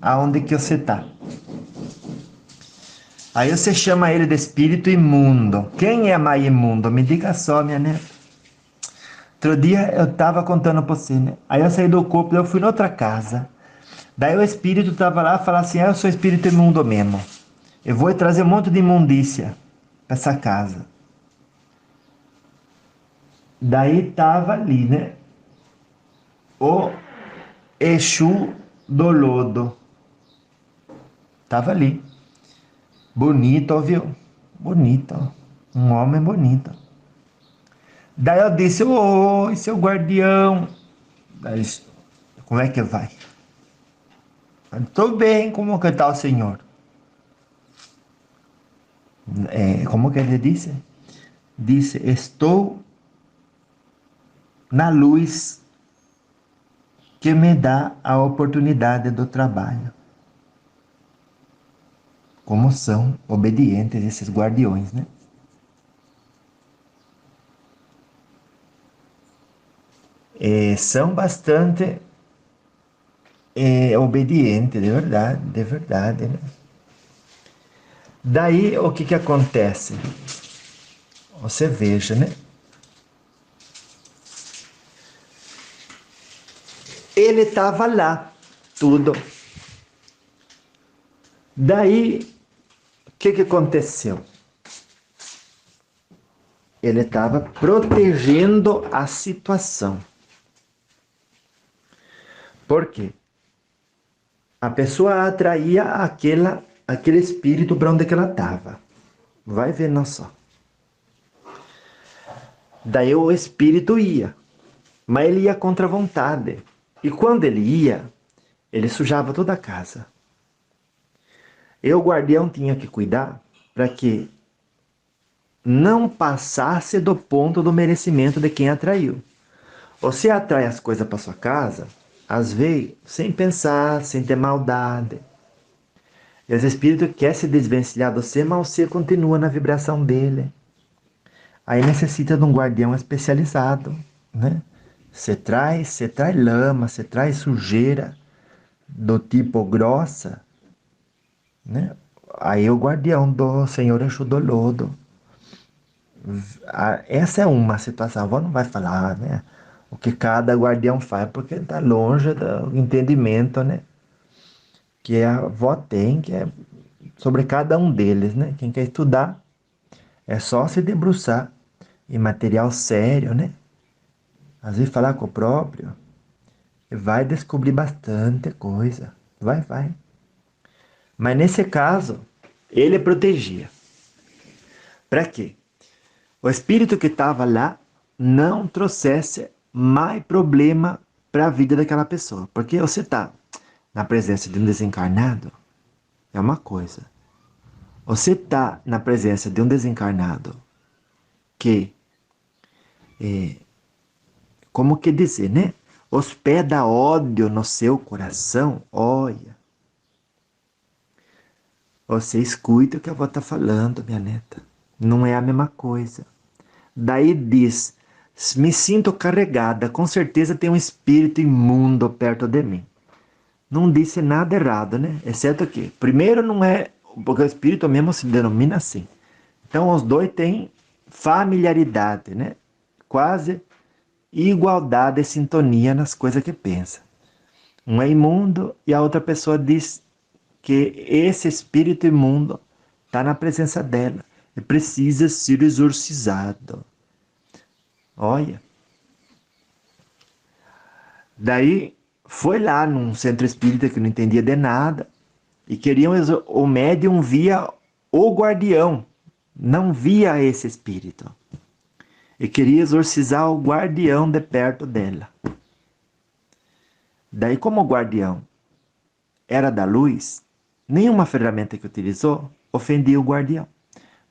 aonde que você está. Aí você chama ele de espírito imundo. Quem é mais imundo? Me diga só, minha neta. Outro dia eu tava contando pra você, né? Aí eu saí do corpo, eu fui noutra casa. Daí o espírito tava lá e falou assim: ah, eu sou espírito imundo mesmo. Eu vou trazer um monte de imundícia pra essa casa. Daí tava ali, né? O Exu do Lodo. Tava ali. Bonito, viu? Bonito. Um homem bonito. Daí eu disse: oi, seu guardião. Daí, como é que vai? Estou bem, como que está o senhor? Como que ele disse? Disse, estou na luz que me dá a oportunidade do trabalho. Como são obedientes esses guardiões, né? São bastante obedientes, de verdade, né? Daí, o que que acontece? Você veja, né? Ele estava lá, tudo. Daí, que aconteceu? Ele estava protegendo a situação. Por quê? A pessoa atraía aquele espírito para onde que ela estava. Vai vendo só. Daí o espírito ia, mas ele ia contra a vontade. E quando ele ia, ele sujava toda a casa. E o guardião tinha que cuidar para que não passasse do ponto do merecimento de quem atraiu. Você atrai as coisas para sua casa, às vezes, sem pensar, sem ter maldade. E os espíritos querem se desvencilhar de você, mas você continua na vibração dele. Aí necessita de um guardião especializado, né? Você traz lama, você traz sujeira do tipo grossa, né? Aí o guardião do Senhor Exu do Lodo. Essa é uma situação. A avó não vai falar, né? O que cada guardião faz, porque está longe do entendimento, né? Que a avó tem, que é sobre cada um deles, né? Quem quer estudar é só se debruçar em material sério, né? Às vezes falar com o próprio, vai descobrir bastante coisa. Vai. Mas nesse caso, ele protegia. Para quê? O espírito que estava lá não trouxesse mais problema para a vida daquela pessoa. Porque você está na presença de um desencarnado, é uma coisa. Você está na presença de um desencarnado que, como que dizer, né? Hospeda ódio no seu coração, olha. Você escuta o que a avó está falando, minha neta. Não é a mesma coisa. Daí diz, me sinto carregada, com certeza tem um espírito imundo perto de mim. Não disse nada errado, né? Exceto que, primeiro não é, porque o espírito mesmo se denomina assim. Então os dois têm familiaridade, né? Quase igualdade e sintonia nas coisas que pensa. Um é imundo e a outra pessoa diz que esse espírito imundo está na presença dela e precisa ser exorcizado. Olha. Daí foi lá num centro espírita que não entendia de nada e queriam o médium via o guardião, não via esse espírito. E queria exorcizar o guardião de perto dela. Daí, como o guardião era da luz, nenhuma ferramenta que utilizou ofendia o guardião,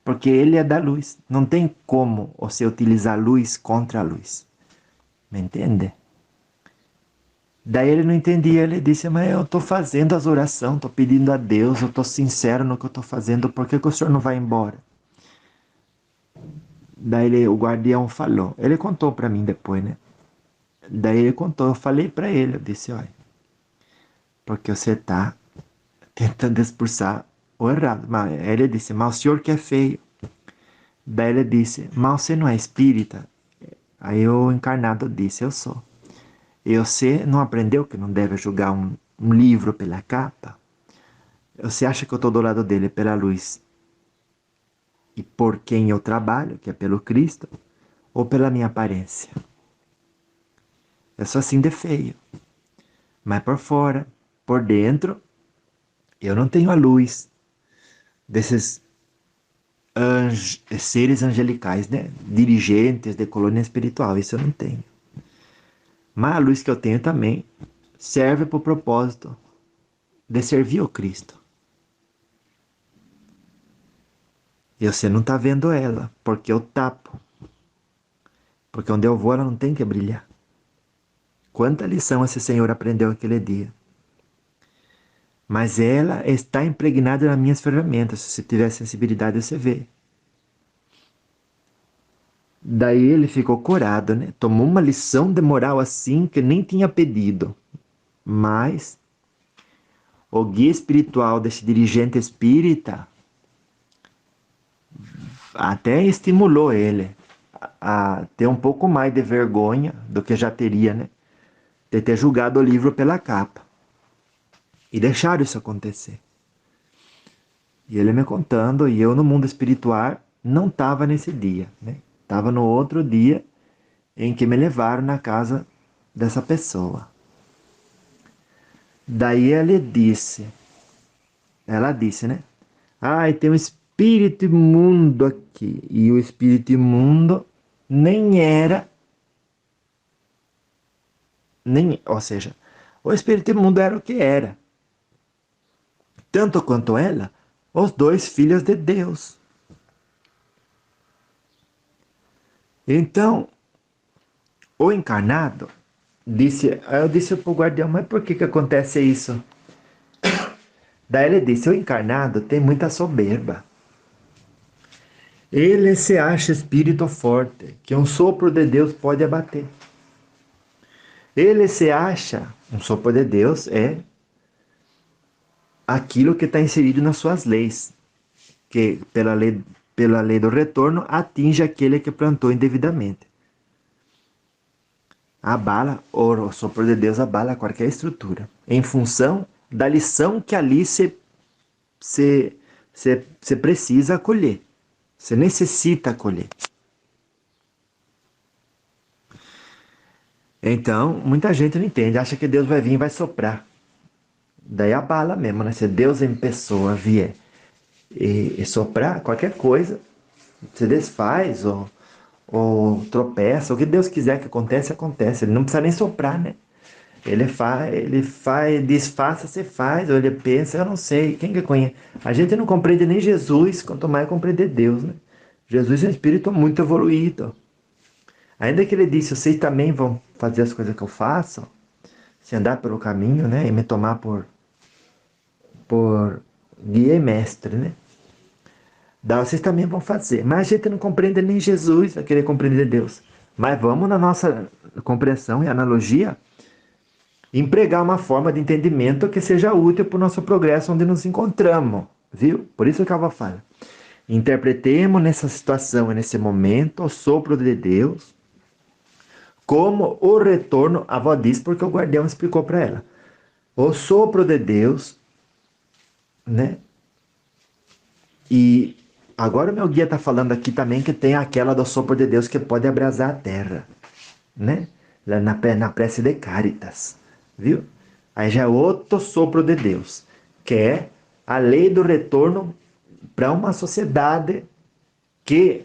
porque ele é da luz. Não tem como você utilizar a luz contra a luz. Me entende? Daí ele não entendia, ele disse, mas eu estou fazendo as orações, estou pedindo a Deus, eu estou sincero no que eu estou fazendo, por que o senhor não vai embora? Daí o guardião falou, ele contou para mim depois, né? Daí ele contou, eu falei para ele, eu disse, olha, porque você está tentando expulsar o errado. Mas ele disse, mas o senhor que é feio. Daí ele disse, mas você não é espírita? Aí o encarnado disse, eu sou. E você não aprendeu que não deve julgar um livro pela capa? Você acha que eu estou do lado dele pela luz e por quem eu trabalho, que é pelo Cristo, ou pela minha aparência? Eu sou assim de feio. Mas por fora, por dentro, eu não tenho a luz desses seres angelicais, né? Dirigentes de colônia espiritual. Isso eu não tenho. Mas a luz que eu tenho também serve para o propósito de servir ao Cristo. E você não está vendo ela, porque eu tapo. Porque onde eu vou, ela não tem que brilhar. Quanta lição esse Senhor aprendeu aquele dia. Mas ela está impregnada nas minhas ferramentas. Se você tiver sensibilidade, você vê. Daí ele ficou corado, né? Tomou uma lição de moral assim que nem tinha pedido. Mas o guia espiritual desse dirigente espírita até estimulou ele a ter um pouco mais de vergonha do que já teria, né? De ter julgado o livro pela capa. E deixaram isso acontecer. E ele me contando, e eu no mundo espiritual não estava nesse dia, né? Estava no outro dia em que me levaram na casa dessa pessoa. Daí ela disse, né? Ah, tem um espírito imundo aqui. E o espírito imundo nem era, ou seja, o espírito imundo era o que era. Tanto quanto ela, os dois filhos de Deus. Então, o encarnado disse, eu disse para o guardião, mas por que acontece isso? Daí ele disse, o encarnado tem muita soberba. Ele se acha espírito forte, que um sopro de Deus pode abater. Ele se acha, um sopro de Deus é aquilo que está inserido nas suas leis, que pela lei do retorno atinge aquele que plantou indevidamente. Abala, o sopro de Deus abala qualquer estrutura, em função da lição que ali se precisa acolher, se necessita acolher. Então, muita gente não entende, acha que Deus vai vir e vai soprar. Daí abala mesmo, né? Se Deus em pessoa vier e soprar qualquer coisa, se desfaz ou tropeça, o que Deus quiser que aconteça, acontece. Ele não precisa nem soprar, né? Ele faz, desfaça, se faz, ou ele pensa, eu não sei, quem que conhece? A gente não compreende nem Jesus, quanto mais compreender Deus, né? Jesus é um espírito muito evoluído. Ainda que ele disse, vocês também vão fazer as coisas que eu faço, se andar pelo caminho, né? E me tomar por guia e mestre, né? Daí vocês também vão fazer. Mas a gente não compreende nem Jesus a querer compreender Deus. Mas vamos, na nossa compreensão e analogia, empregar uma forma de entendimento que seja útil para o nosso progresso onde nos encontramos. Viu? Por isso que eu falo. Interpretemos nessa situação e nesse momento o sopro de Deus como o retorno, a avó disse porque o guardião explicou para ela. O sopro de Deus, né? E agora o meu guia está falando aqui também que tem aquela do sopro de Deus que pode abrasar a terra, né? Lá na prece de Caritas, viu? Aí já é outro sopro de Deus, que é a lei do retorno para uma sociedade que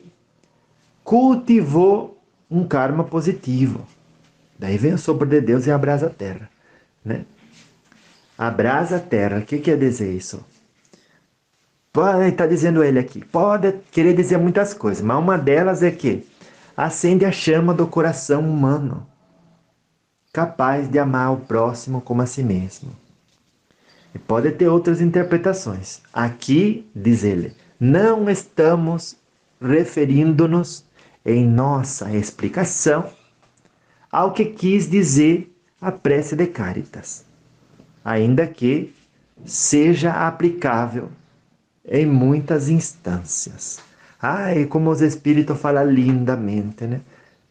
cultivou um karma positivo. Daí vem o sopro de Deus e abrasa a terra, né? Abrasa a terra, o que quer dizer isso? Está dizendo ele aqui, pode querer dizer muitas coisas, mas uma delas é que acende a chama do coração humano, capaz de amar o próximo como a si mesmo. E pode ter outras interpretações. Aqui, diz ele, não estamos referindo-nos em nossa explicação ao que quis dizer a prece de Caritas, ainda que seja aplicável em muitas instâncias. Ai, como os espíritos falam lindamente, né?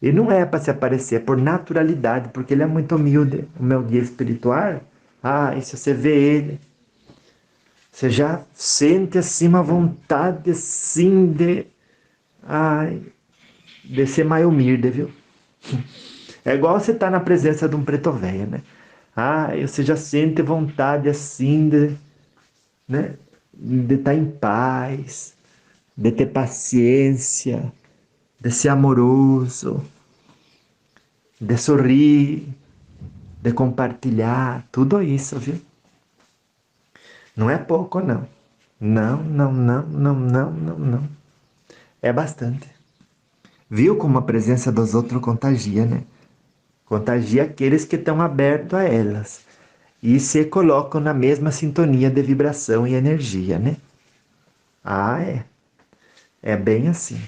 E não é para se aparecer, é por naturalidade, porque ele é muito humilde, o meu guia espiritual. Ah, e se você vê ele, você já sente assim uma vontade assim ai, de ser mais humilde, viu? É igual você estar na presença de um preto velho, né? Ah, você já sente vontade assim né? De estar em paz, de ter paciência, de ser amoroso, de sorrir, de compartilhar, tudo isso, viu? Não é pouco, não. Não, não, não, não, não, não, não. É bastante. Viu como a presença dos outros contagia, né? Contagia aqueles que estão abertos a elas e se colocam na mesma sintonia de vibração e energia, né? Ah, é. É bem assim.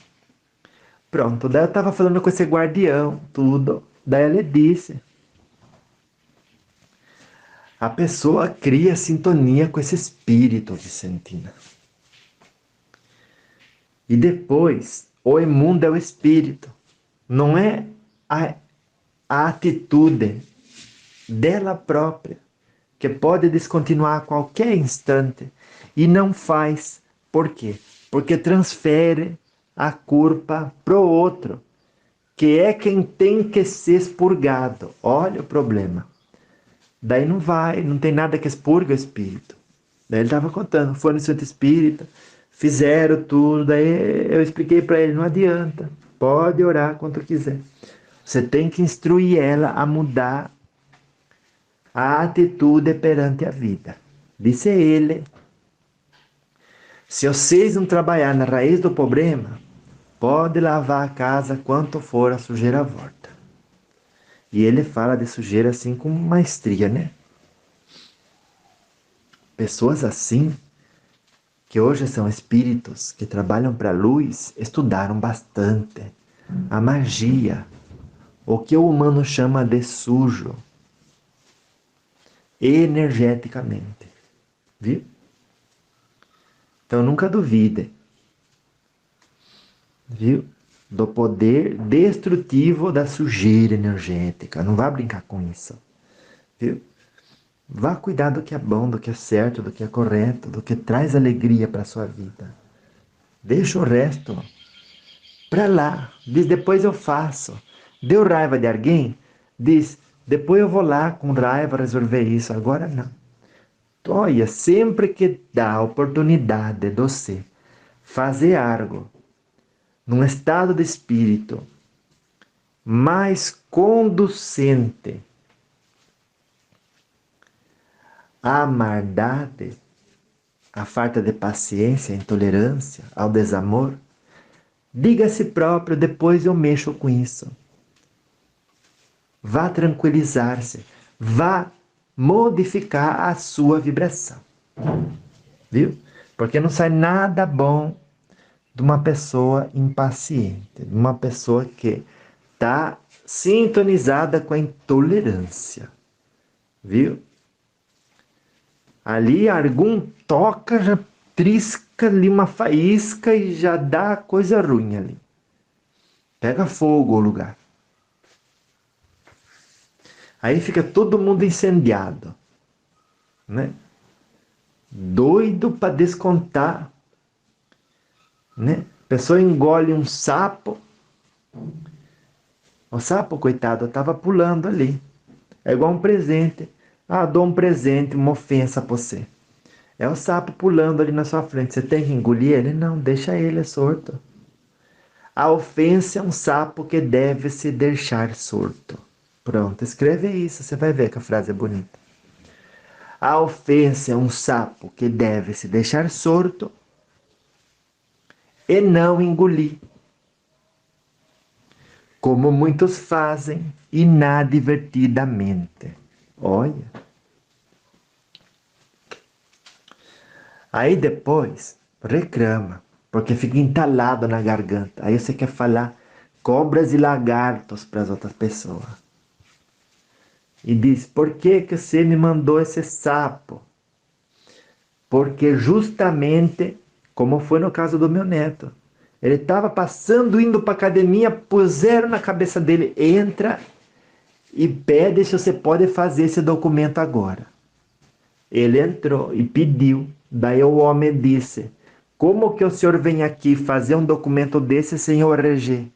Pronto, daí eu tava falando com esse guardião, tudo. Daí ele disse: a pessoa cria sintonia com esse espírito, Vicentina. E depois, o imundo é o espírito. Não é a atitude dela própria, que pode descontinuar a qualquer instante e não faz Por quê? Porque transfere a culpa pro outro, que é quem tem que ser expurgado. Olha o problema. Daí não vai, não tem nada que expurga o espírito. Daí ele estava contando, foi no centro espírita, fizeram tudo, daí eu expliquei para ele, não adianta, pode orar quanto quiser. Você tem que instruir ela a mudar a atitude perante a vida. Disse ele, se vocês não trabalhar na raiz do problema, pode lavar a casa quanto for a sujeira volta. E ele fala de sujeira assim com maestria, né? Pessoas assim, que hoje são espíritos que trabalham para a luz, estudaram bastante a magia, o que o humano chama de sujo, energeticamente, viu? Então nunca duvide, viu? Do poder destrutivo da sujeira energética. Não vá brincar com isso, viu? Vá cuidar do que é bom, do que é certo, do que é correto, do que traz alegria para a sua vida. Deixa o resto para lá. Diz, depois eu faço. Deu raiva de alguém? Diz, depois eu vou lá com raiva resolver isso. Agora não. Olha, sempre que dá a oportunidade de você fazer algo num estado de espírito mais conducente à maldade, à falta de paciência, à intolerância, ao desamor, diga a si próprio, depois eu mexo com isso. Vá tranquilizar-se, vá modificar a sua vibração. Viu? Porque não sai nada bom de uma pessoa impaciente, de uma pessoa que está sintonizada com a intolerância. Viu? Ali algum toca, já trisca ali uma faísca e já dá coisa ruim ali. Pega fogo o lugar. Aí fica todo mundo incendiado, né? Doido para descontar, né? A pessoa engole um sapo. O sapo, coitado, estava pulando ali. É igual um presente. Ah, dou um presente, uma ofensa para você. É o sapo pulando ali na sua frente. Você tem que engolir ele? Não, deixa ele, é sorto. A ofensa é um sapo que deve se deixar sorto. Pronto, escreve isso, você vai ver que a frase é bonita. A ofensa é um sapo que deve se deixar sorto e não engolir, como muitos fazem inadvertidamente. Olha. Aí depois reclama, porque fica entalado na garganta. Aí você quer falar cobras e lagartos para as outras pessoas. E diz, por que que você me mandou esse sapo? Porque justamente, como foi no caso do meu neto, ele estava passando, indo para a academia, puseram na cabeça dele, entra e pede se você pode fazer esse documento agora. Ele entrou e pediu. Daí o homem disse, como que o senhor vem aqui fazer um documento desse sem o RG?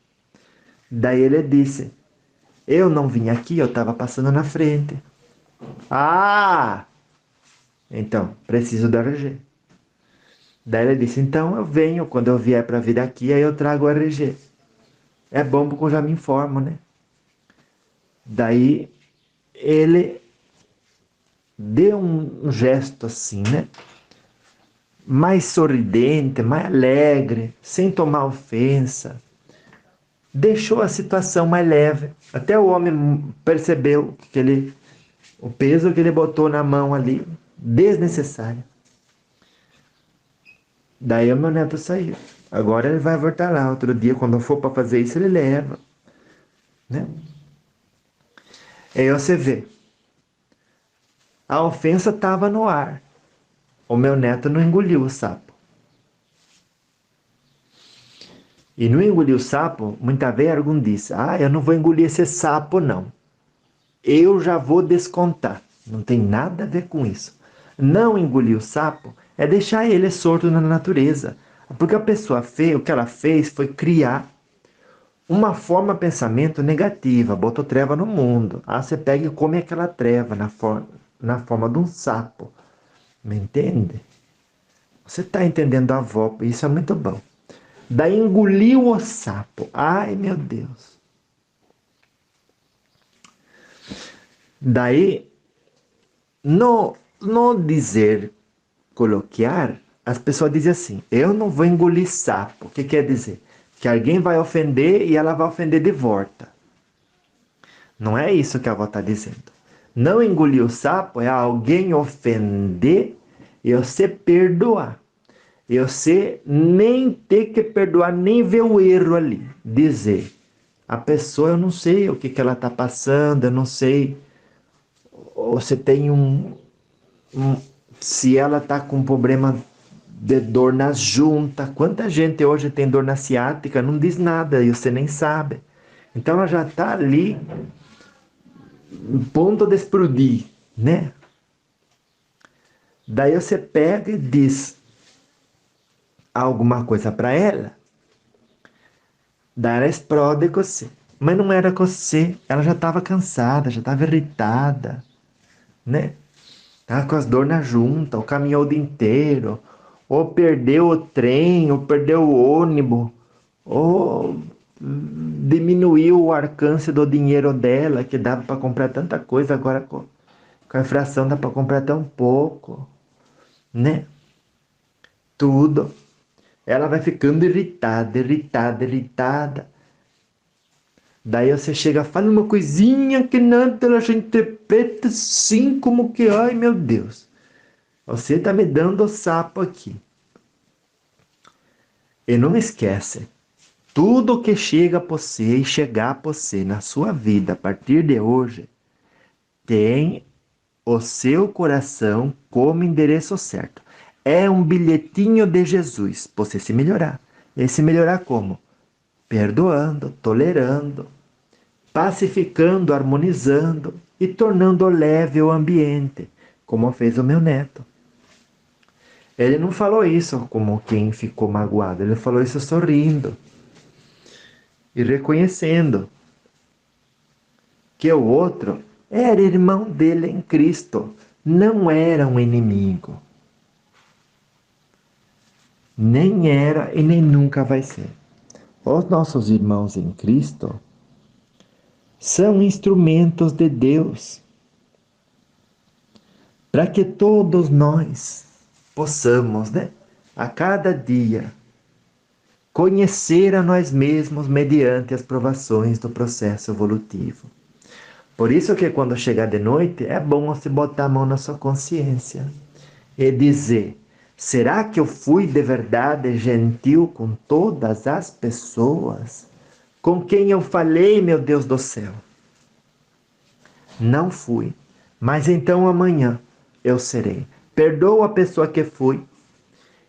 Daí ele disse, eu não vim aqui, eu estava passando na frente. Ah! Então, preciso do RG. Daí ele disse, então eu venho, quando eu vier para vir aqui, aí eu trago o RG. É bom porque eu já me informo, né? Daí ele deu um gesto assim, né? Mais sorridente, mais alegre, sem tomar ofensa. Deixou a situação mais leve. Até o homem percebeu que o peso que ele botou na mão ali, desnecessário. Daí o meu neto saiu. Agora ele vai voltar lá. Outro dia, quando eu for para fazer isso, ele leva. Né? Aí você vê. A ofensa estava no ar. O meu neto não engoliu o sapo. E não engoliu o sapo, muitas vezes algum diz, eu não vou engolir esse sapo não. Eu já vou descontar. Não tem nada a ver com isso. Não engolir o sapo É deixar ele solto na natureza. Porque a pessoa fez, o que ela fez foi criar uma forma de pensamento negativa, botou treva no mundo. Aí você pega e come aquela treva na forma de um sapo. Me entende? Você está entendendo a avó, isso é muito bom. Daí engoliu o sapo. Ai, meu Deus. Daí, no dizer coloquiar, as pessoas dizem assim: eu não vou engolir sapo. O que quer dizer? Que alguém vai ofender e ela vai ofender de volta. Não é isso que a avó está dizendo. Não engolir o sapo é alguém ofender e você perdoar. E você nem ter que perdoar, nem ver o erro ali. Dizer, a pessoa, eu não sei o que ela está passando, eu não sei. Você tem se ela está com problema de dor nas juntas. Quanta gente hoje tem dor na ciática, não diz nada e você nem sabe. Então ela já está ali, ponto de explodir, né? Daí você pega e diz alguma coisa para ela, daí ela explode com você. Mas não era com você, ela já estava cansada, já estava irritada, né? Tava com as dor na junta, ou caminhou o dia inteiro, ou perdeu o trem, ou perdeu o ônibus, ou diminuiu o alcance do dinheiro dela, que dava para comprar tanta coisa, agora com a inflação dá para comprar tão pouco, né? Tudo. Ela vai ficando irritada, irritada, irritada. Daí você chega, fala uma coisinha que nada, ela já interpreta assim como que, ai meu Deus, você tá me dando o sapo aqui. E não esquece, tudo que chega a você e chegar a você na sua vida a partir de hoje, tem o seu coração como endereço certo. É um bilhetinho de Jesus para você se melhorar. E se melhorar como? Perdoando, tolerando, pacificando, harmonizando e tornando leve o ambiente, como fez o meu neto. Ele não falou isso como quem ficou magoado, ele falou isso sorrindo e reconhecendo que o outro era irmão dele em Cristo, não era um inimigo. Nem era e nem nunca vai ser. Os nossos irmãos em Cristo são instrumentos de Deus para que todos nós possamos, né, a cada dia, conhecer a nós mesmos mediante as provações do processo evolutivo. Por isso que quando chegar de noite, é bom você botar a mão na sua consciência e dizer: será que eu fui de verdade gentil com todas as pessoas com quem eu falei, meu Deus do céu? Não fui, mas então amanhã eu serei. Perdoa a pessoa que fui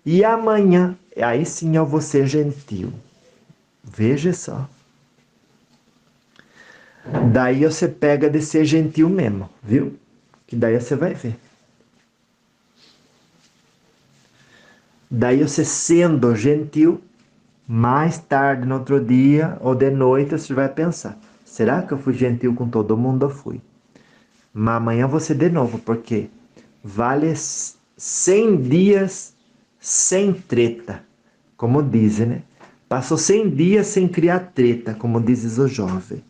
e amanhã, aí sim eu vou ser gentil. Veja só. Daí você pega de ser gentil mesmo, viu? Que daí você vai ver. Daí você sendo gentil, mais tarde no outro dia ou de noite você vai pensar: será que eu fui gentil com todo mundo? Eu fui. Mas amanhã você de novo, porque vale 100 dias sem treta, como dizem, né? Passou 100 dias sem criar treta, como dizes o jovem,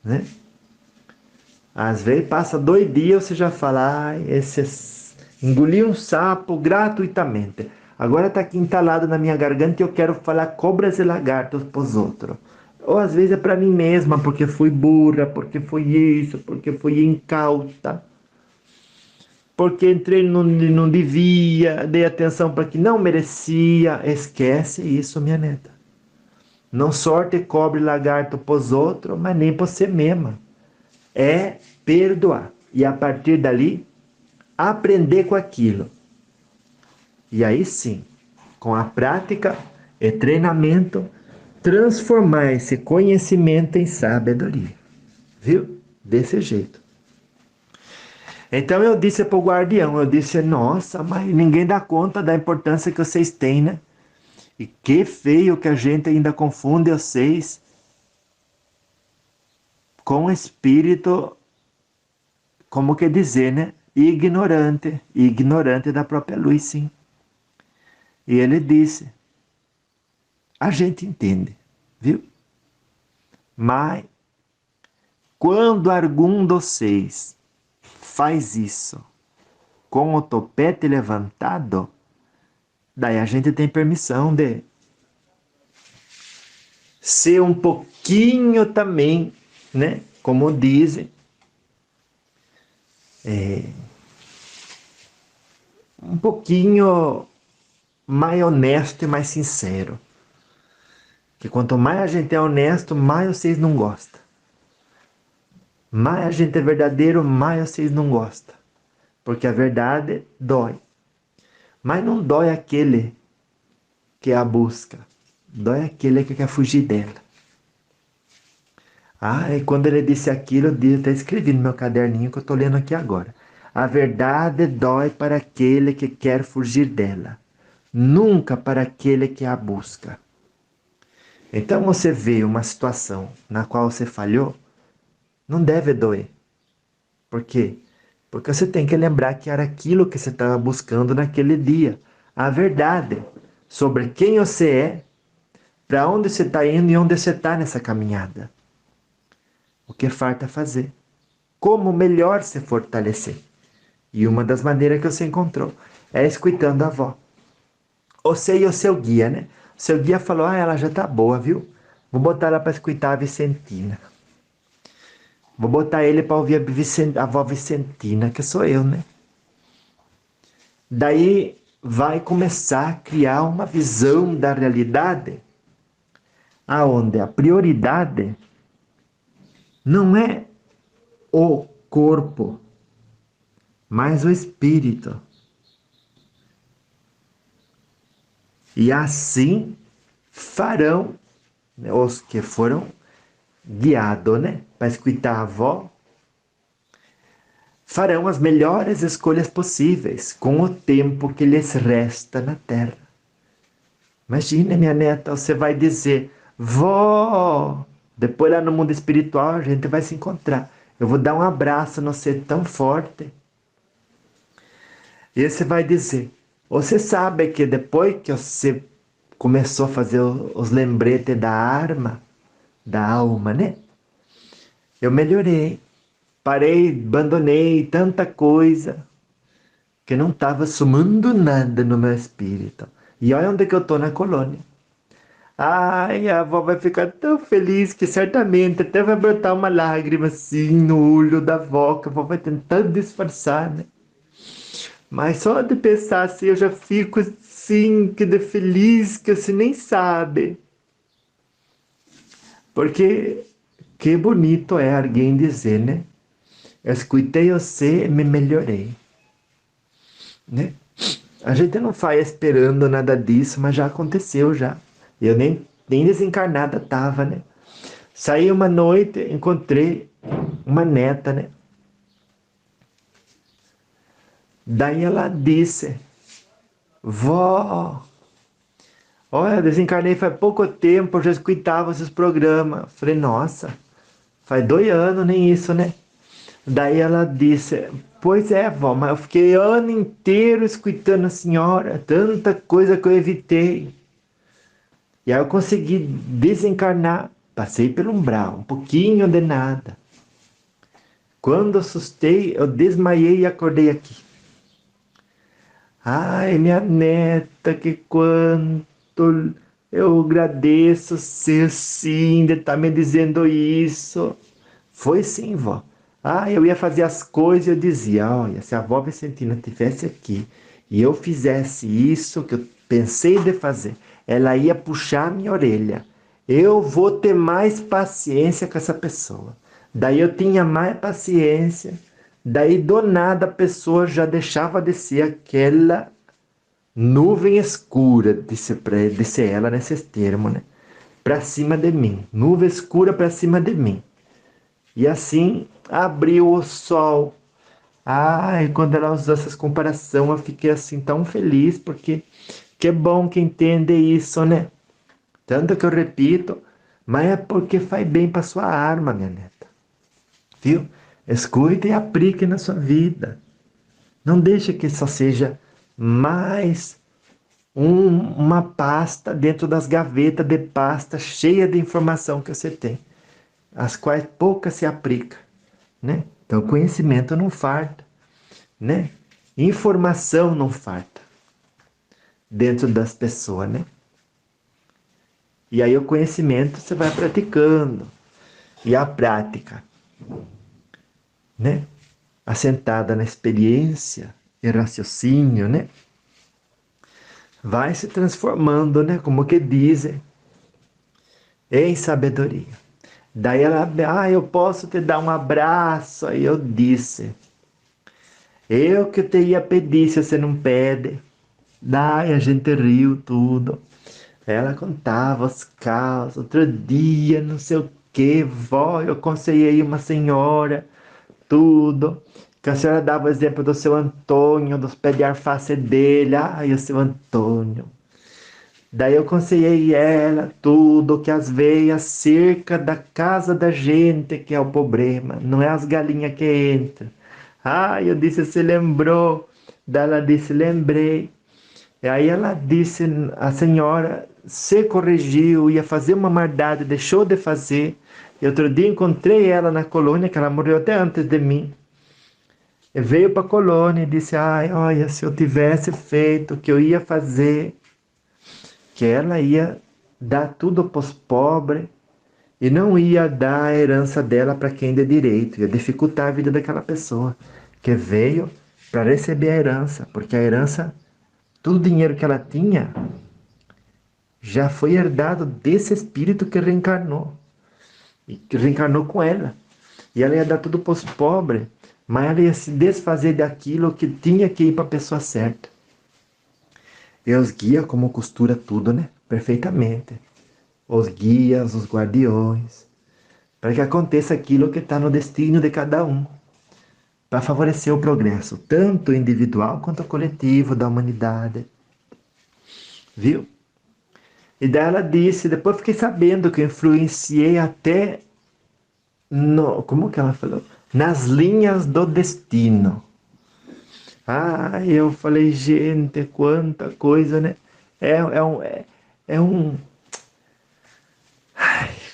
né? Às vezes passa 2 dias você já fala: ai, engoli um sapo gratuitamente. Agora está aqui entalado na minha garganta e eu quero falar cobras e lagartos para os outros. Ou às vezes é para mim mesma, porque fui burra, porque fui isso, porque fui incauta, porque entrei não devia, dei atenção para que não merecia. Esquece isso, minha neta. Não sorte cobre e lagarto para os outros, mas nem para você mesma. É perdoar. E a partir dali, aprender com aquilo. E aí sim, com a prática e treinamento, transformar esse conhecimento em sabedoria. Viu? Desse jeito. Então eu disse para o guardião, eu disse, nossa, mas ninguém dá conta da importância que vocês têm, né? E que feio que a gente ainda confunde vocês com espírito, como que dizer, né? Ignorante da própria luz, sim. E ele disse, a gente entende, viu? Mas quando algum de vocês faz isso com o topete levantado, daí a gente tem permissão de ser um pouquinho também, né? Como dizem, um pouquinho mais honesto e mais sincero. Que quanto mais a gente é honesto, mais vocês não gostam. Mais a gente é verdadeiro, mais vocês não gostam. Porque a verdade dói. Mas não dói aquele que a busca. Dói aquele que quer fugir dela. Ah, e quando ele disse aquilo, eu até escrevi no meu caderninho que eu estou lendo aqui agora. A verdade dói para aquele que quer fugir dela, nunca para aquele que a busca. Então você vê uma situação na qual você falhou, não deve doer. Por quê? Porque você tem que lembrar que era aquilo que você estava buscando naquele dia. A verdade sobre quem você é, para onde você está indo e onde você está nessa caminhada. O que falta fazer? Como melhor se fortalecer? E uma das maneiras que você encontrou é escutando a avó. Você e o seu guia, né? O seu guia falou, ela já tá boa, viu? Vou botar ela para escutar a Vicentina. Vou botar ele para ouvir a avó Vicentina, que sou eu, né? Daí vai começar a criar uma visão da realidade aonde a prioridade não é o corpo, mas o espírito. E assim farão, né, os que foram guiados, né, para escutar a avó, farão as melhores escolhas possíveis com o tempo que lhes resta na terra. Imagina, minha neta, você vai dizer, vó, depois lá no mundo espiritual a gente vai se encontrar. Eu vou dar um abraço no ser tão forte. E você vai dizer, você sabe que depois que você começou a fazer os lembretes da arma, da alma, né? Eu melhorei. Parei, abandonei tanta coisa que não estava somando nada no meu espírito. E olha onde que eu estou na colônia. Ai, a avó vai ficar tão feliz que certamente até vai brotar uma lágrima assim no olho da avó, que a avó vai tentando disfarçar, né? Mas só de pensar assim, eu já fico assim, que de feliz, que você nem sabe. Porque que bonito é alguém dizer, né? Eu escutei você e me melhorei. Né? A gente não faz esperando nada disso, mas já aconteceu já. Eu nem desencarnada tava, né? Saí uma noite, encontrei uma neta, né? Daí ela disse, vó, olha, desencarnei faz pouco tempo, eu já escutava esses programas. Falei, nossa, faz 2 anos, nem isso, né? Daí ela disse, pois é, vó, mas eu fiquei ano inteiro escutando a senhora, tanta coisa que eu evitei. E aí eu consegui desencarnar, passei pelo umbral, um pouquinho de nada. Quando assustei, eu desmaiei e acordei aqui. Ai, minha neta, que quanto eu agradeço ser sim de estar me dizendo isso. Foi sim, vó. Ah, eu ia fazer as coisas e eu dizia, olha, se a vó Vicentina estivesse aqui e eu fizesse isso que eu pensei de fazer, ela ia puxar a minha orelha. Eu vou ter mais paciência com essa pessoa. Daí eu tinha mais paciência. Daí do nada a pessoa já deixava de ser aquela nuvem escura, disse ela nesses termos, né? Para cima de mim. Nuvem escura para cima de mim. E assim abriu o sol, Ai, quando ela usou essas comparações, eu fiquei assim tão feliz, porque que bom que entende isso, né? Tanto que eu repito, mas é porque faz bem para sua alma, minha neta. Viu? Escute e aplique na sua vida. Não deixe que só seja mais uma pasta dentro das gavetas de pasta cheia de informação que você tem, as quais poucas se aplica, né? Então, conhecimento não farta, né? Informação não farta dentro das pessoas, né? E aí o conhecimento você vai praticando. E a prática, né? Assentada na experiência e raciocínio, né? Vai se transformando, né? Como que dizem, em sabedoria. Daí ela, eu posso te dar um abraço. Aí eu disse, eu que te ia pedir se você não pede. Daí a gente riu tudo. Ela contava os casos. Outro dia, não sei o que, vó, eu aconselhei uma senhora, tudo. Que a senhora dava o exemplo do seu Antônio, dos pés de arface dele. Ai, o seu Antônio. Daí eu aconselhei ela tudo, que as veias cerca da casa da gente que é o problema, não é as galinhas que entram. Ah, eu disse, você lembrou? Daí ela disse, lembrei. E aí ela disse, a senhora se corrigiu, ia fazer uma maldade, deixou de fazer. E outro dia encontrei ela na colônia, que ela morreu até antes de mim. E veio para a colônia e disse, ai, olha, se eu tivesse feito o que eu ia fazer, que ela ia dar tudo para os pobres e não ia dar a herança dela para quem de direito, ia dificultar a vida daquela pessoa que veio para receber a herança, porque a herança, todo o dinheiro que ela tinha, já foi herdado desse espírito que reencarnou, e que reencarnou com ela. E ela ia dar tudo para os pobres, mas ela ia se desfazer daquilo que tinha que ir para a pessoa certa. E os guia como costura tudo, né? Perfeitamente. Os guias, os guardiões, para que aconteça aquilo que está no destino de cada um, para favorecer o progresso, tanto individual quanto coletivo da humanidade. Viu? E daí ela disse, depois fiquei sabendo que eu influenciei até no, como que ela falou? Nas linhas do destino. Ah, eu falei, gente, quanta coisa, né? É um,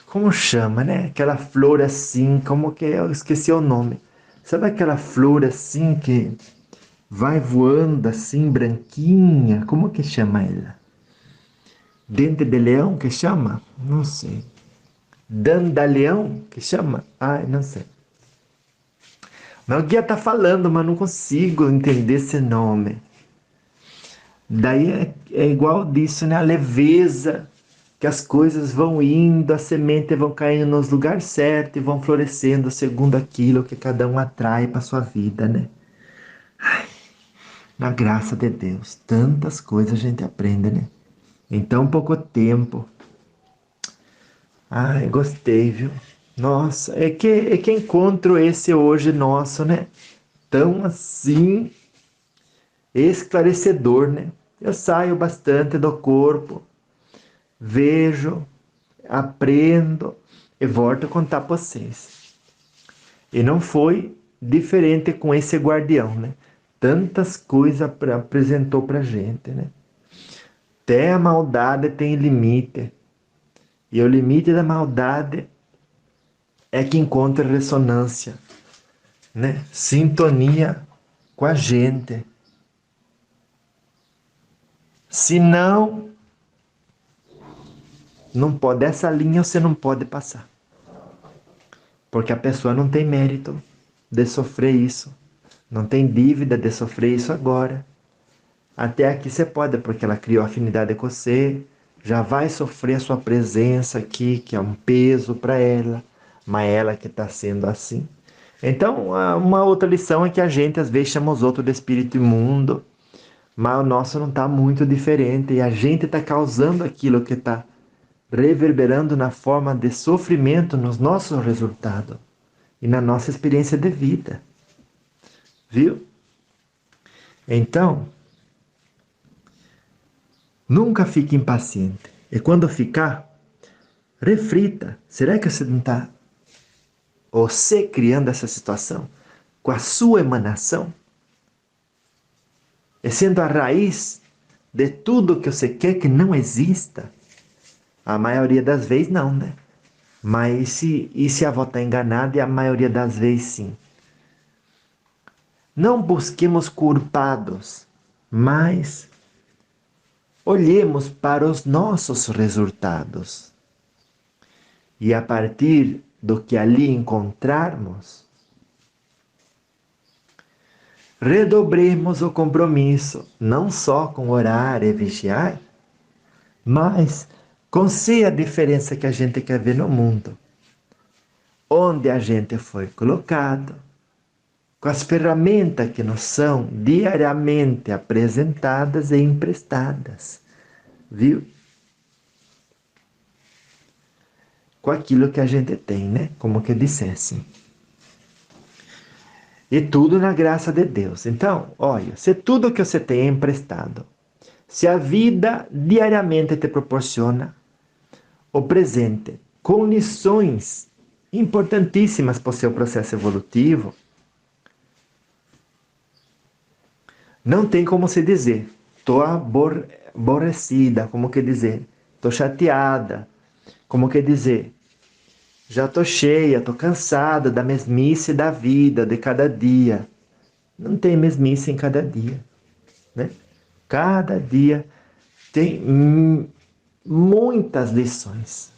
como chama, né? Aquela flor assim, como que é? Eu esqueci o nome. Sabe aquela flor assim que vai voando assim, branquinha? Como que chama ela? Dente de leão que chama? Não sei. Dandalião que chama? Ai, não sei. Mas o guia tá falando, mas não consigo entender esse nome. Daí é igual disso, né? A leveza que as coisas vão indo, as sementes vão caindo nos lugares certos e vão florescendo segundo aquilo que cada um atrai para sua vida, né? Na graça de Deus, tantas coisas a gente aprende, né? Em tão pouco tempo. Ai, gostei, viu? Nossa, é que encontro esse hoje nosso, né? Tão assim esclarecedor, né? Eu saio bastante do corpo, vejo, aprendo e volto a contar para vocês. E não foi diferente com esse guardião, né? Tantas coisas apresentou pra gente, né? Até a maldade tem limite. E o limite da maldade é que encontra ressonância, né? Sintonia com a gente. Se não, não pode. Essa linha você não pode passar. Porque a pessoa não tem mérito de sofrer isso. Não tem dívida de sofrer isso agora. Até aqui você pode, porque ela criou afinidade com você, já vai sofrer a sua presença aqui, que é um peso para ela, mas ela que está sendo assim. Então, uma outra lição é que a gente às vezes chama os outros de espírito imundo, mas o nosso não está muito diferente e a gente está causando aquilo que está reverberando na forma de sofrimento nos nossos resultados e na nossa experiência de vida. viu? Então, nunca fique impaciente. E quando ficar, reflita. Será que você não está, você criando essa situação com a sua emanação? E sendo a raiz de tudo que você quer que não exista? A maioria das vezes não, né? Mas e se a avó está enganada? E a maioria das vezes sim. Não busquemos culpados, mas olhemos para os nossos resultados. E a partir do que ali encontrarmos, redobremos o compromisso, não só com orar e vigiar, mas com ser a diferença que a gente quer ver no mundo, onde a gente foi colocado, com as ferramentas que nos são diariamente apresentadas e emprestadas, viu? Com aquilo que a gente tem, né? Como que dissesse. E tudo na graça de Deus. Então, olha, se tudo que você tem é emprestado, se a vida diariamente te proporciona o presente com lições importantíssimas para o seu processo evolutivo, não tem como se dizer, estou aborrecida, como que dizer, estou chateada, como que dizer, já estou cheia, estou cansada da mesmice da vida, de cada dia. Não tem mesmice em cada dia, né? Cada dia tem muitas lições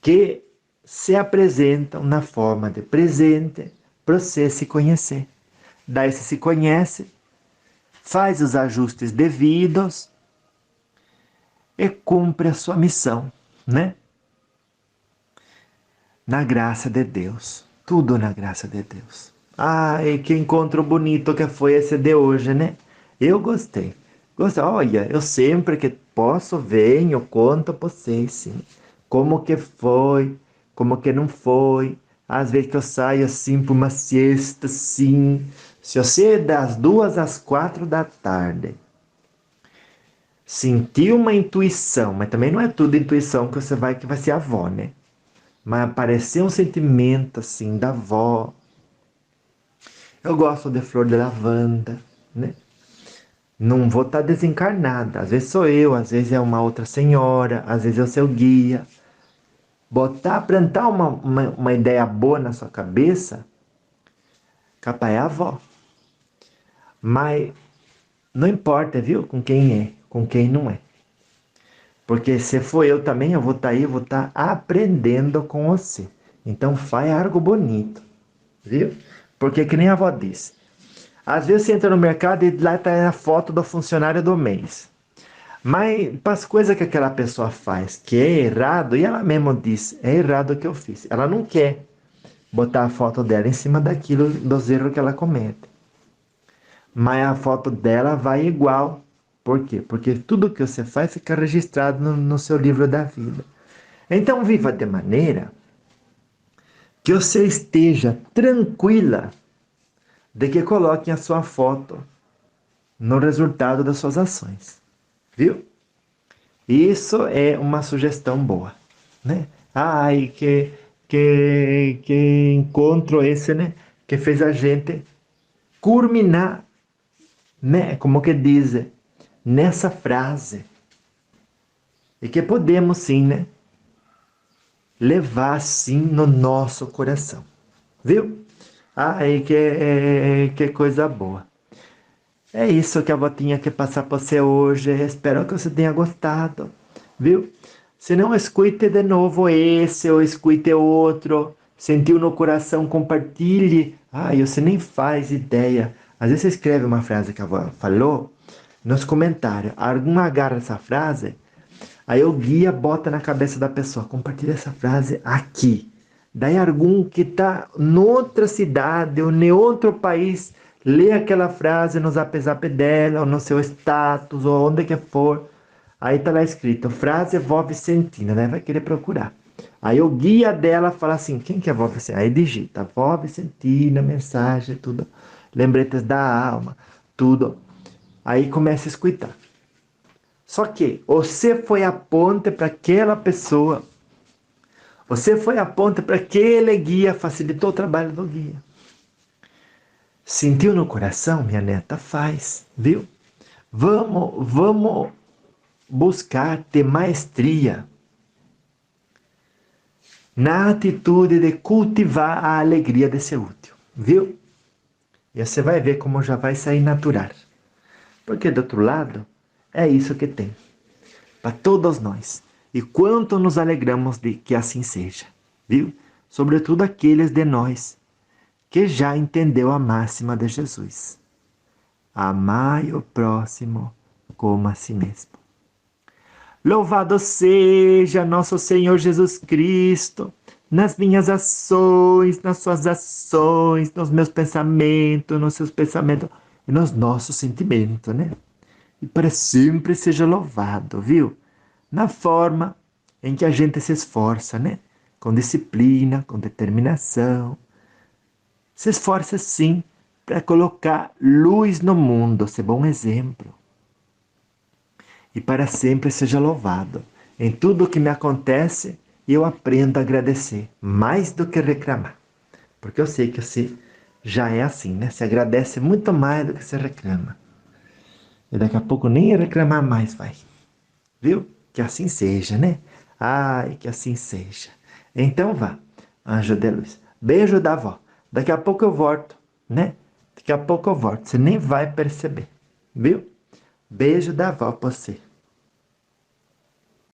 que se apresentam na forma de presente para você se conhecer. Daí você se conhece, faz os ajustes devidos e cumpre a sua missão, né? Na graça de Deus. Tudo na graça de Deus. Ai, que encontro bonito que foi esse de hoje, né? Eu gostei. Gostei. Olha, eu sempre que posso venho, conto para vocês, sim. Como que foi, como que não foi. Às vezes que eu saio assim por uma siesta, sim. Se você é das 2 às 4 da tarde sentir uma intuição, mas também não é tudo intuição que vai ser avó, né? Mas aparecer um sentimento assim da avó. Eu gosto de flor de lavanda, né? Não vou estar desencarnada. Às vezes sou eu, às vezes é uma outra senhora, às vezes é o seu guia. Plantar uma ideia boa na sua cabeça, capaz é a avó. Mas não importa, viu? Com quem é, com quem não é. Porque se for eu também, eu vou estar aí, eu vou estar aprendendo com você. Então faz algo bonito, viu? Porque que nem a avó disse. Às vezes você entra no mercado e lá está a foto do funcionário do mês. Mas para as coisas que aquela pessoa faz que é errado, e ela mesma diz, é errado o que eu fiz. Ela não quer botar a foto dela em cima daquilo, dos erros que ela comete. Mas a foto dela vai igual. Por quê? Porque tudo que você faz fica registrado no seu livro da vida. Então viva de maneira que você esteja tranquila de que coloquem a sua foto no resultado das suas ações. Viu? Isso é uma sugestão boa, né? Ai, que encontro esse, né? Que fez a gente culminar, né? Como que diz, nessa frase. E que podemos sim, né? Levar sim no nosso coração. Viu? Ai, que coisa boa. É isso que a avó tinha que passar para você hoje. Espero que você tenha gostado, viu? Se não, escute de novo esse ou escute outro. Sentiu no coração, compartilhe. Ai, você nem faz ideia. Às vezes você escreve uma frase que a avó falou nos comentários. Algum agarra essa frase, aí o guia bota na cabeça da pessoa. Compartilha essa frase aqui. Daí algum que está noutra cidade ou em outro país lê aquela frase no zap zap dela, ou no seu status, ou onde que for. Aí tá lá escrito, frase vó Vicentina, né? Vai querer procurar. Aí o guia dela fala assim, quem que é a vó Vicentina? Aí digita, vó Vicentina, mensagem, tudo, lembretes da alma, tudo. Aí começa a escutar. Só que você foi a ponte para aquela pessoa. Você foi a ponte para aquele guia, facilitou o trabalho do guia. Sentiu no coração, minha neta? Faz, viu? Vamos buscar ter maestria na atitude de cultivar a alegria de ser útil, viu? E você vai ver como já vai sair natural. Porque do outro lado, é isso que tem. Para todos nós. E quanto nos alegramos de que assim seja, viu? Sobretudo aqueles de nós que já entendeu a máxima de Jesus. Amai o próximo como a si mesmo. Louvado seja nosso Senhor Jesus Cristo, nas minhas ações, nas suas ações, nos meus pensamentos, nos seus pensamentos e nos nossos sentimentos, né? E para sempre seja louvado, viu? Na forma em que a gente se esforça, né? Com disciplina, com determinação. Se esforça sim para colocar luz no mundo, ser bom exemplo. E para sempre seja louvado. Em tudo o que me acontece, eu aprendo a agradecer, mais do que reclamar. Porque eu sei que você já é assim, né? Se agradece muito mais do que se reclama. E daqui a pouco nem reclamar mais vai. Viu? Que assim seja, né? Ai, que assim seja. Então vá, anjo de luz. Beijo da avó. Daqui a pouco eu volto, né? Daqui a pouco eu volto. Você nem vai perceber. Viu? Beijo da avó pra você.